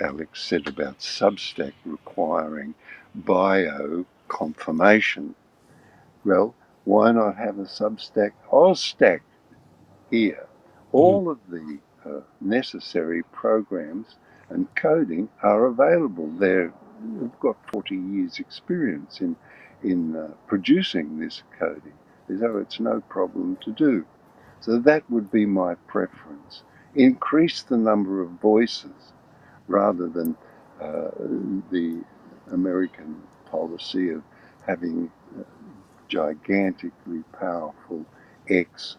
Alex said about Substack requiring bio confirmation. Well, why not have a Substack Ozstack here? All of the necessary programs and coding are available. They've got 40 years experience in producing this coding, so it's no problem to do. So that would be my preference. Increase the number of voices rather than the American policy of having gigantically powerful X,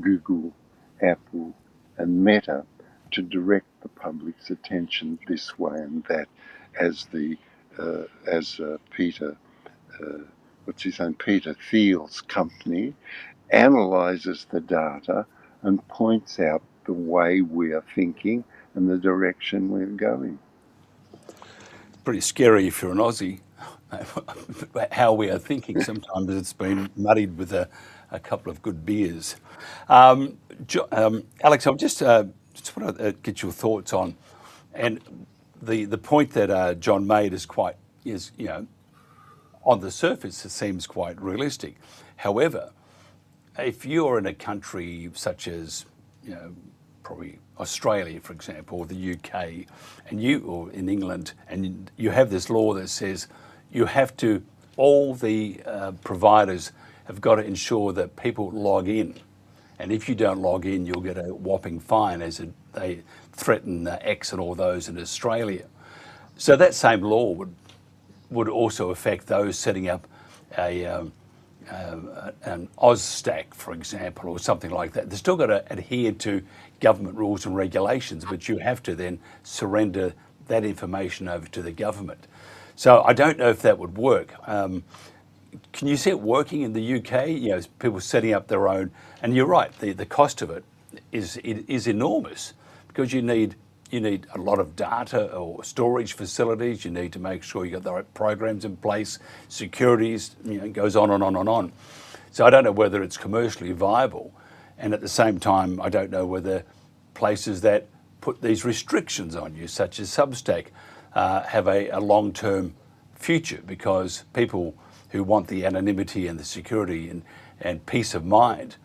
Google, Apple, and Meta to direct the public's attention this way and that, as Peter, Peter Thiel's company analyzes the data and points out the way we are thinking and the direction we're going. Pretty scary if you're an Aussie, how we are thinking. Sometimes it's been muddied with a couple of good beers. Alex, I just want to get your thoughts on, and the point that John made is on the surface it seems quite realistic. However, if you're in a country such as, probably Australia, for example, or the UK, or in England, and you have this law that says you have to, all the providers have got to ensure that people log in. And if you don't log in, you'll get a whopping fine, as they threaten X and all those in Australia. So that same law would also affect those setting up an Ozstack, for example, or something like that. They've still got to adhere to government rules and regulations, but you have to then surrender that information over to the government. So I don't know if that would work. Can you see it working in the UK? People setting up their own, and you're right, the cost of it is enormous, because you need a lot of data or storage facilities. You need to make sure you got the right programs in place, securities, it goes on and on and on. So I don't know whether it's commercially viable, and at the same time, I don't know whether places that put these restrictions on you, such as Substack, have a long-term future, because people who want the anonymity and the security and peace of mind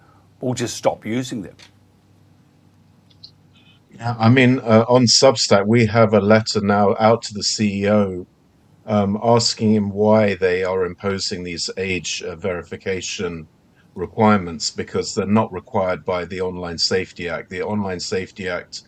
will just stop using them. Yeah, I mean, on Substack, we have a letter now out to the CEO asking him why they are imposing these age verification requirements, because they're not required by the Online Safety Act. The Online Safety Act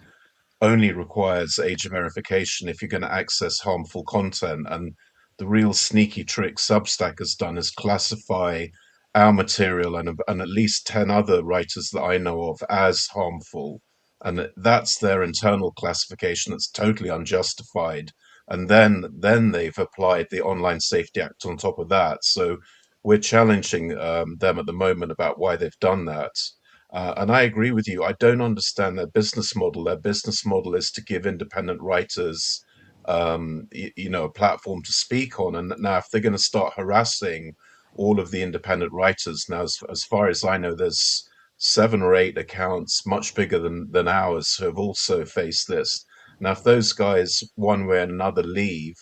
only requires age verification if you're going to access harmful content. And the real sneaky trick Substack has done is classify our material and at least 10 other writers that I know of as harmful. And that's their internal classification that's totally unjustified. And then they've applied the Online Safety Act on top of that. So we're challenging them at the moment about why they've done that. And I agree with you. I don't understand their business model. Their business model is to give independent writers, a platform to speak on. And now, if they're going to start harassing all of the independent writers, now, as far as I know, there's 7 or 8 accounts much bigger than ours who have also faced this. Now, if those guys, one way or another, leave,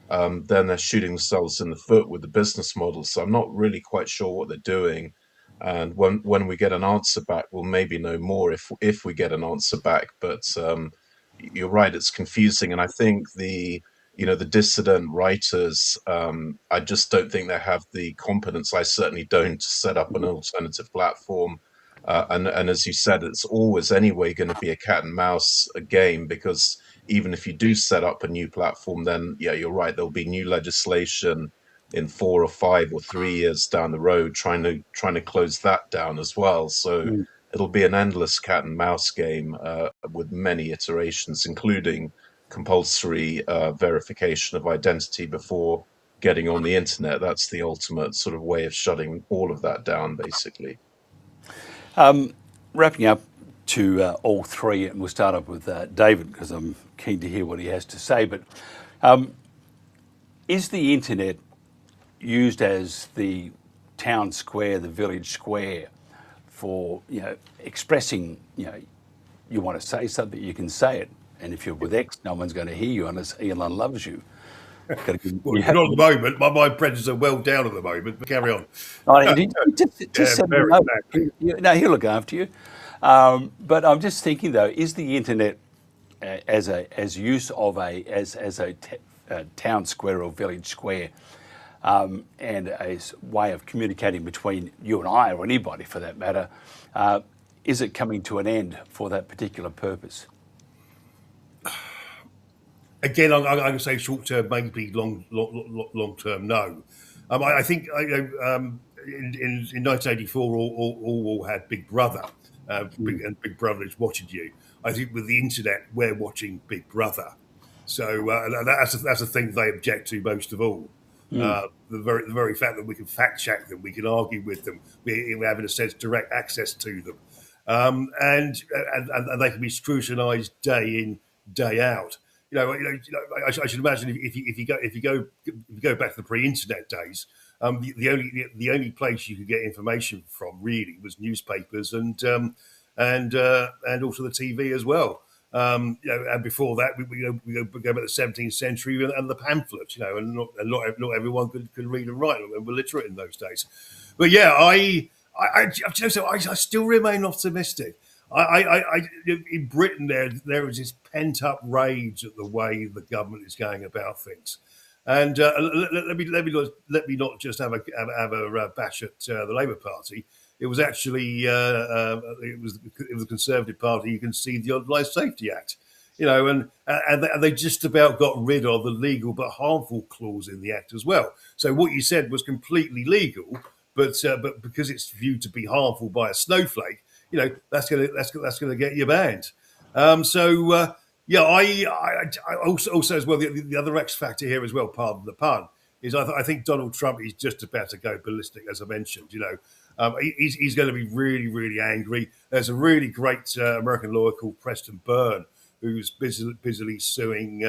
then they're shooting themselves in the foot with the business model. So I'm not really quite sure what they're doing. And when we get an answer back, we'll maybe know more if we get an answer back. But you're right, it's confusing, and I think the dissident writers, I just don't think they have the competence. I certainly don't, to set up an alternative platform. And as you said, it's always anyway going to be a cat and mouse game, because even if you do set up a new platform, then yeah, you're right, there'll be new legislation in 4 or 5 or 3 years down the road trying to close that down as well. So it'll be an endless cat and mouse game with many iterations, including compulsory verification of identity before getting on the internet. That's the ultimate sort of way of shutting all of that down, basically. Wrapping up to all three, and we'll start off with David, because I'm keen to hear what he has to say. But is the internet used as the town square, the village square, for expressing, you want to say something, you can say it, and if you're with X, no one's going to hear you unless Elon loves you. Well, not at the moment. My prejudices are well down at the moment, but carry on. No, he'll look after you. But I'm just thinking, though, is the internet as use of a town square or village square, and a way of communicating between you and I, or anybody for that matter, is it coming to an end for that particular purpose? Again, I'm going to say short term, maybe long term, no. I think in 1984, all had Big Brother, and Big Brother is watching you. I think with the internet, we're watching Big Brother. So that's a thing they object to most of all. The very fact that we can fact check them, we can argue with them, we have in a sense direct access to them, and they can be scrutinised day in, day out. I should imagine if you go back to the pre-internet days, the only place you could get information from really was newspapers and also the TV as well. And before that, we go back to the 17th century and the pamphlets. And not everyone could read and write and were literate in those days. But yeah, I still remain optimistic. In Britain, there is this pent-up rage at the way the government is going about things, and let me not just have a bash at the Labour Party. It was actually it was the Conservative Party. You can see the Online Safety Act, and they just about got rid of the legal but harmful clause in the Act as well. So what you said was completely legal, but because it's viewed to be harmful by a snowflake, that's gonna get you banned. I also as well, the other X factor here as well, pardon the pun, is I think Donald Trump is just about to go ballistic, as I mentioned. He's going to be really, really angry. There's a really great American lawyer called Preston Byrne who's busily suing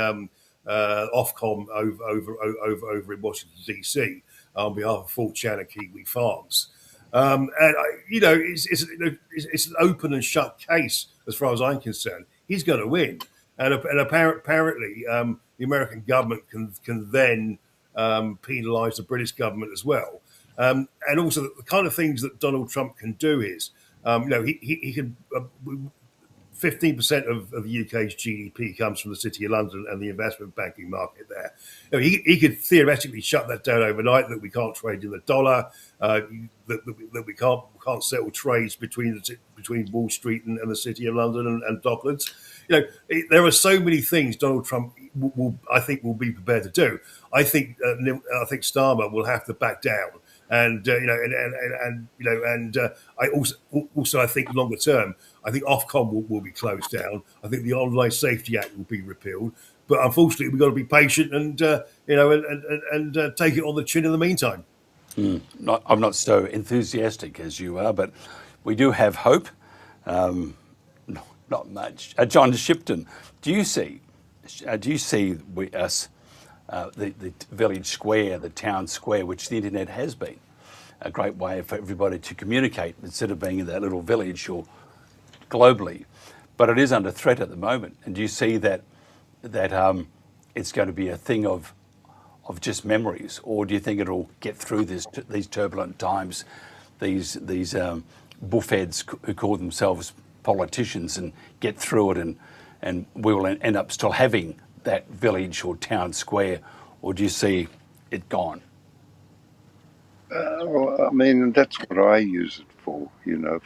Ofcom over in Washington DC on behalf of 4chan and Kiwi Farms. It's an open and shut case as far as I'm concerned. He's going to win, and apparently the American government can then penalise the British government as well. And also the kind of things that Donald Trump can do is, he can. 15% of the UK's GDP comes from the City of London and the investment banking market there. He could theoretically shut that down overnight, that we can't trade in the dollar, that we can't settle trades between Wall Street and the City of London and Docklands. There are so many things Donald Trump I think will be prepared to do. I think Starmer will have to back down. And I also I think longer term, I think Ofcom will be closed down. I think the Online Safety Act will be repealed. But unfortunately, we've got to be patient and take it on the chin in the meantime. I'm not so enthusiastic as you are, but we do have hope. Not much. John Shipton, do you see us? The village square, the town square, which the internet has been a great way for everybody to communicate instead of being in that little village or globally. But it is under threat at the moment. And do you see that it's going to be a thing of just memories, or do you think it'll get through these turbulent times, these buffheads who call themselves politicians, and get through it, and we will end up still having that village or town square, or do you see it gone? Well, I mean, that's what I use it for,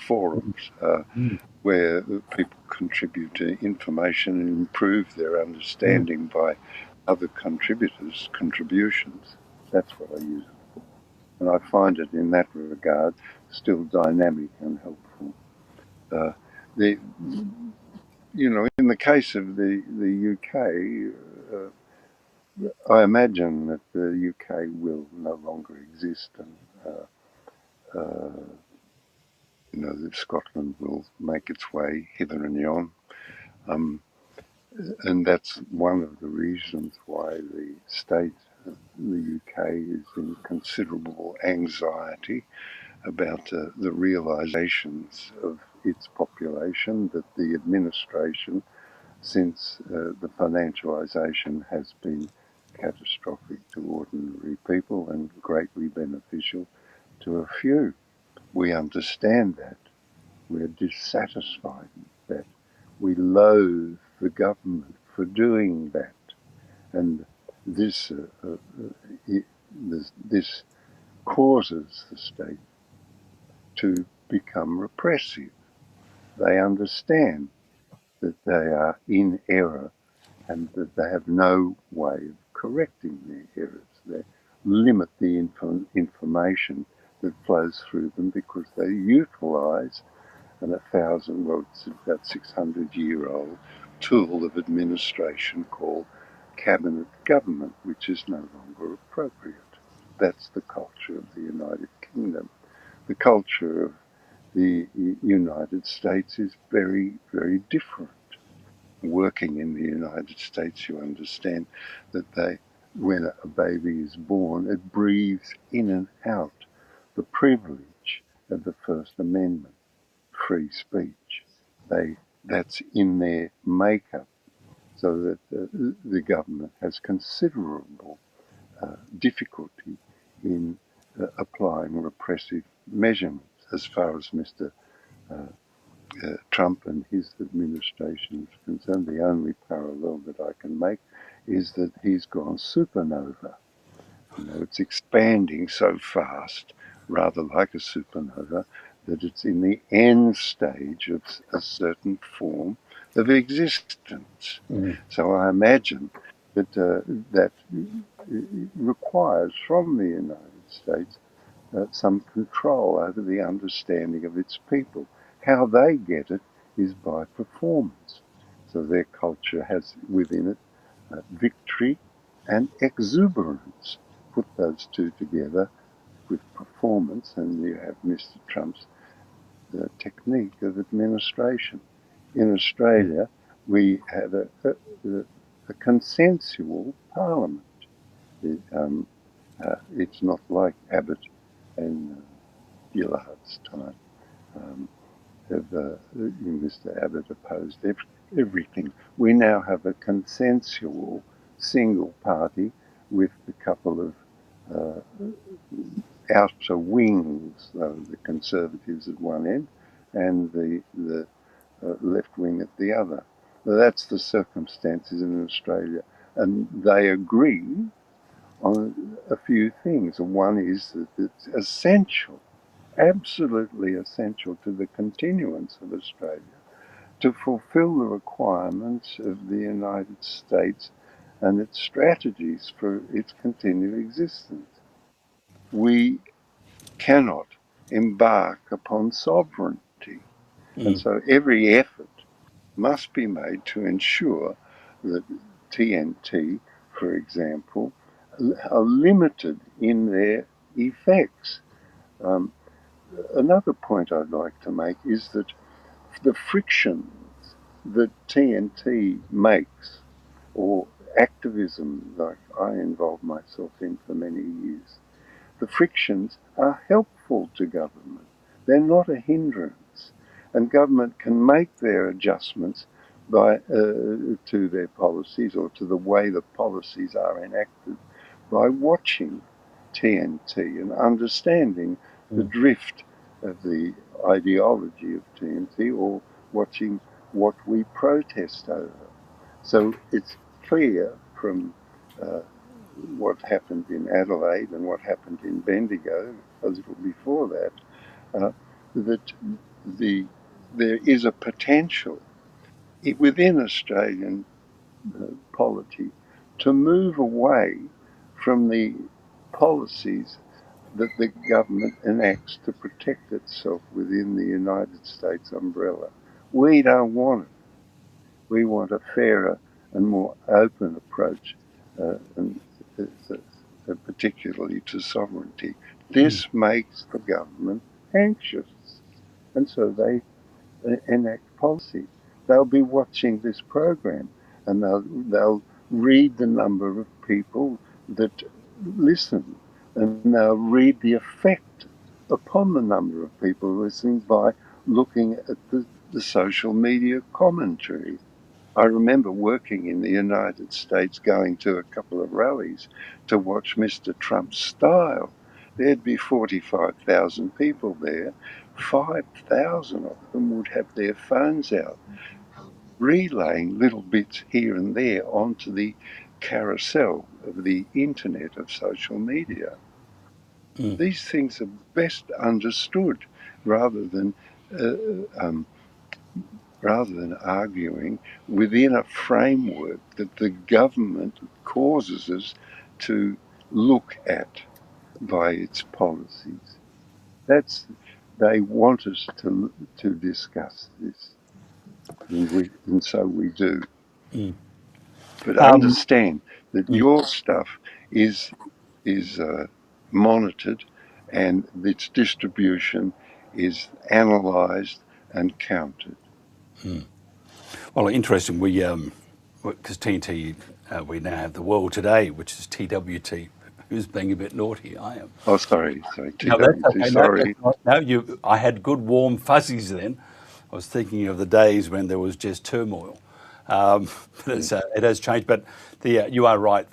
forums where people contribute to information and improve their understanding by other contributors' contributions. That's what I use it for. And I find it in that regard still dynamic and helpful. In the case of the UK, I imagine that the UK will no longer exist, and that Scotland will make its way hither and yon. And that's one of the reasons why the state of the UK is in considerable anxiety about the realisations of its population, that the administration, since the financialisation has been catastrophic to ordinary people and greatly beneficial to a few. We understand that. We're dissatisfied with that. We loathe the government for doing that. And this causes the state to become repressive. They understand that they are in error and that they have no way of correcting their errors. They limit the information that flows through them because they utilise about 600-year-old tool of administration called cabinet government, which is no longer appropriate. That's the culture of the United Kingdom. The culture of the United States is very, very different. Working in the United States, you understand that when a baby is born, it breathes in and out the privilege of the First Amendment, free speech. That's in their makeup, so that the government has considerable difficulty in applying repressive measurements. As far as Mr. Trump and his administration is concerned, the only parallel that I can make is that he's gone supernova. It's expanding so fast, rather like a supernova, that it's in the end stage of a certain form of existence. So I imagine that that requires from the United States some control over the understanding of its people. How they get it is by performance. So their culture has within it victory and exuberance. Put those two together with performance, and you have Mr. Trump's technique of administration. In Australia, we had a consensual parliament. It's not like Abbott and Gillard's time. Mr. Abbott opposed everything. We now have a consensual single party with a couple of outer wings, the Conservatives at one end and the left wing at the other. That's the circumstances in Australia, and they agree on a few things. One is that it's essential, absolutely essential to the continuance of Australia to fulfil the requirements of the United States and its strategies for its continued existence. We cannot embark upon sovereignty. And so every effort must be made to ensure that TNT, for example, are limited in their effects. Another point I'd like to make is that the frictions that TNT makes, or activism like I involved myself in for many years, the frictions are helpful to government. They're not a hindrance. And government can make their adjustments to their policies or to the way the policies are enacted by watching TNT and understanding the drift of the ideology of TNT, or watching what we protest over. So it's clear from what happened in Adelaide and what happened in Bendigo a little before that, that there is a potential within Australian polity to move away from the policies that the government enacts to protect itself within the United States umbrella. We don't want it. We want a fairer and more open approach, and particularly to sovereignty. This makes the government anxious, and so they enact policy. They'll be watching this program, and they'll read the number of people that listen, and they'll read the effect upon the number of people listening by looking at the social media commentary. I remember working in the United States, going to a couple of rallies to watch Mr. Trump's style. There'd be 45,000 people there. 5,000 of them would have their phones out, relaying little bits here and there onto the carousel of the internet of social media. These things are best understood rather than arguing within a framework that the government causes us to look at by its policies. They want us to discuss this, and so we do. But understand that your stuff is monitored, and its distribution is analysed and counted. Well, interesting. Because TNT, we now have the world today, which is TWT. Who's being a bit naughty? I am. Oh, sorry, TWT. No, that's okay. Sorry. I had good warm fuzzies then. I was thinking of the days when there was just turmoil. But it has changed. But you are right.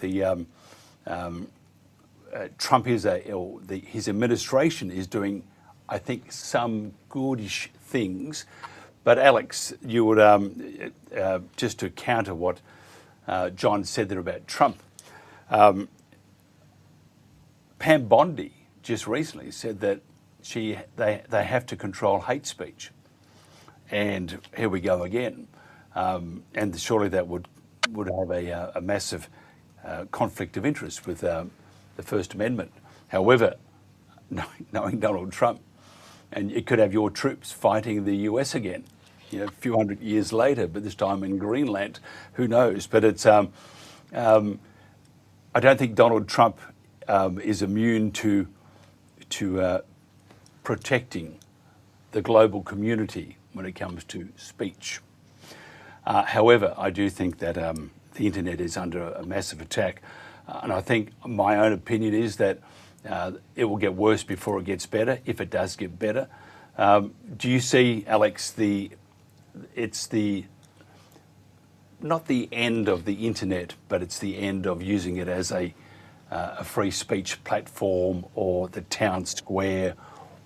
Trump his administration is doing, I think, some goodish things. But Alex, you would just to counter what John said there about Trump. Pam Bondi just recently said that they have to control hate speech, and here we go again. And surely that would have a massive conflict of interest with the First Amendment. However, knowing Donald Trump, and it could have your troops fighting the US again, a few hundred years later, but this time in Greenland. Who knows? But it's I don't think Donald Trump is immune to protecting the global community when it comes to speech. However, I do think that the internet is under a massive attack. And I think my own opinion is that it will get worse before it gets better, if it does get better. Do you see, Alex, it's not the end of the internet, but it's the end of using it as a free speech platform, or the town square,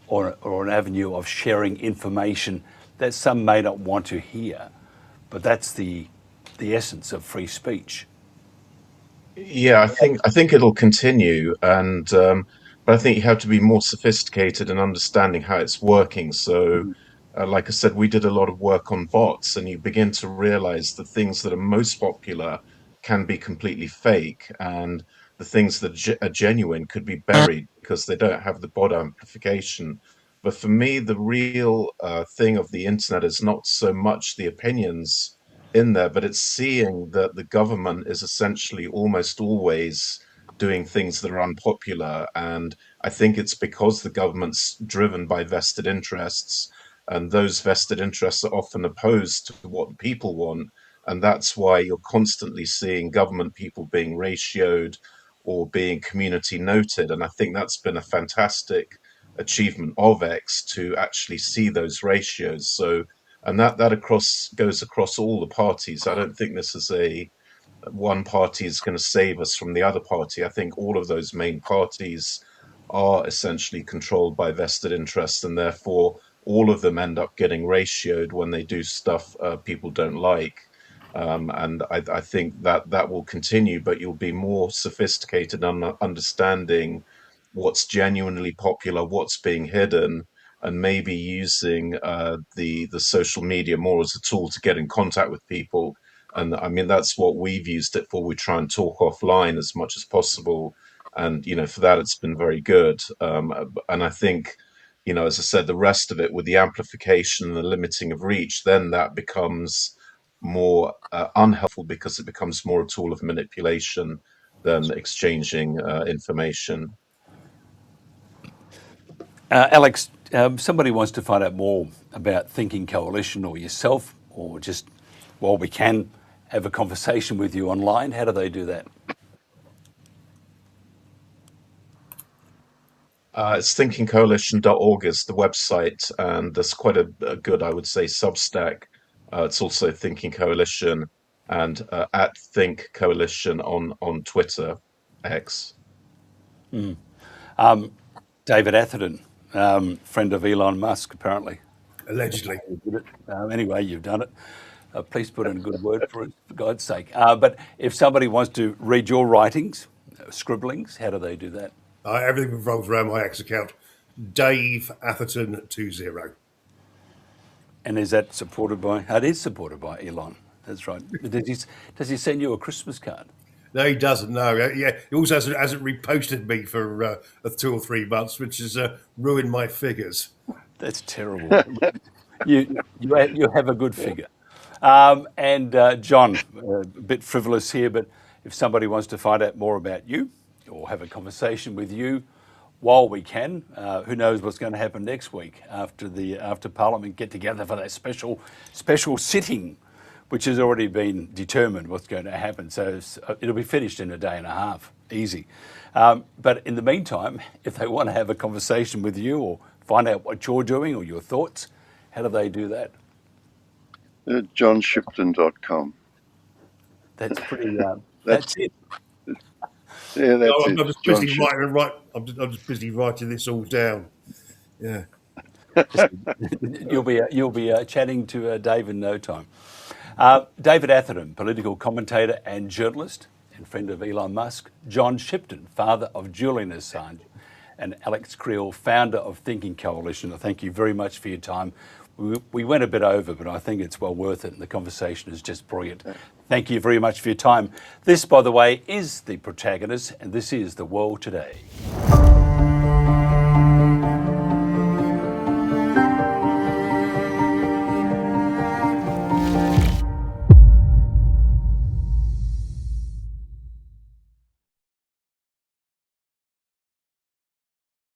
or an avenue of sharing information that some may not want to hear, but that's the essence of free speech. Yeah, I think it'll continue, and but I think you have to be more sophisticated in understanding how it's working. So, like I said, we did a lot of work on bots, and you begin to realize the things that are most popular can be completely fake, and the things that are genuine could be buried because they don't have the bot amplification. But for me, the real thing of the internet is not so much the opinions in there, but it's seeing that the government is essentially almost always doing things that are unpopular. And I think it's because the government's driven by vested interests, and those vested interests are often opposed to what people want. And that's why you're constantly seeing government people being ratioed or being community noted. And I think that's been a fantastic achievement of X to actually see those ratios. So, and that goes across all the parties. I don't think this is a one party is going to save us from the other party. I think all of those main parties are essentially controlled by vested interests, and therefore all of them end up getting ratioed when they do stuff people don't like. And I think that will continue, but you'll be more sophisticated on understanding what's genuinely popular, what's being hidden, and maybe using the social media more as a tool to get in contact with people. And I mean, that's what we've used it for. We try and talk offline as much as possible, and for that it's been very good. And I think, as I said, the rest of it with the amplification and the limiting of reach, then that becomes more unhelpful because it becomes more a tool of manipulation than exchanging information. Alex, somebody wants to find out more about Thinking Coalition or yourself, or just, well, we can have a conversation with you online. How do they do that? It's thinkingcoalition.org is the website, and there's quite a good, I would say, Substack. It's also Thinking Coalition, and at Think Coalition on Twitter, X. David Atherton, friend of Elon Musk, apparently. Allegedly. Anyway, you've done it. Please put in a good word for it, for God's sake. But if somebody wants to read your writings, scribblings, how do they do that? Everything revolves around my X account, Dave Atherton 20. And is that supported by? It is supported by Elon. That's right. Does he send you a Christmas card? No, he doesn't. No, yeah. He also hasn't reposted me for 2 or 3 months, which has ruined my figures. That's terrible. you have a good figure. And John, a bit frivolous here, but if somebody wants to find out more about you or have a conversation with you, while we can, who knows what's going to happen next week after Parliament get together for that special sitting, which has already been determined what's going to happen. So it'll be finished in a day and a half, easy. But in the meantime, if they want to have a conversation with you or find out what you're doing or your thoughts, how do they do that? JohnShipton.com. That's pretty. That's it. Yeah, that's I'm it. just busy I'm just busy writing this all down. Yeah. You'll be chatting to Dave in no time. David Atherton, political commentator and journalist and friend of Elon Musk. John Shipton, father of Julian Assange. And Alex Creel, founder of Thinking Coalition. Thank you very much for your time. We went a bit over, but I think it's well worth it, and the conversation is just brilliant. Thank you very much for your time. This, by the way, is The Protagonists, and this is The World Today.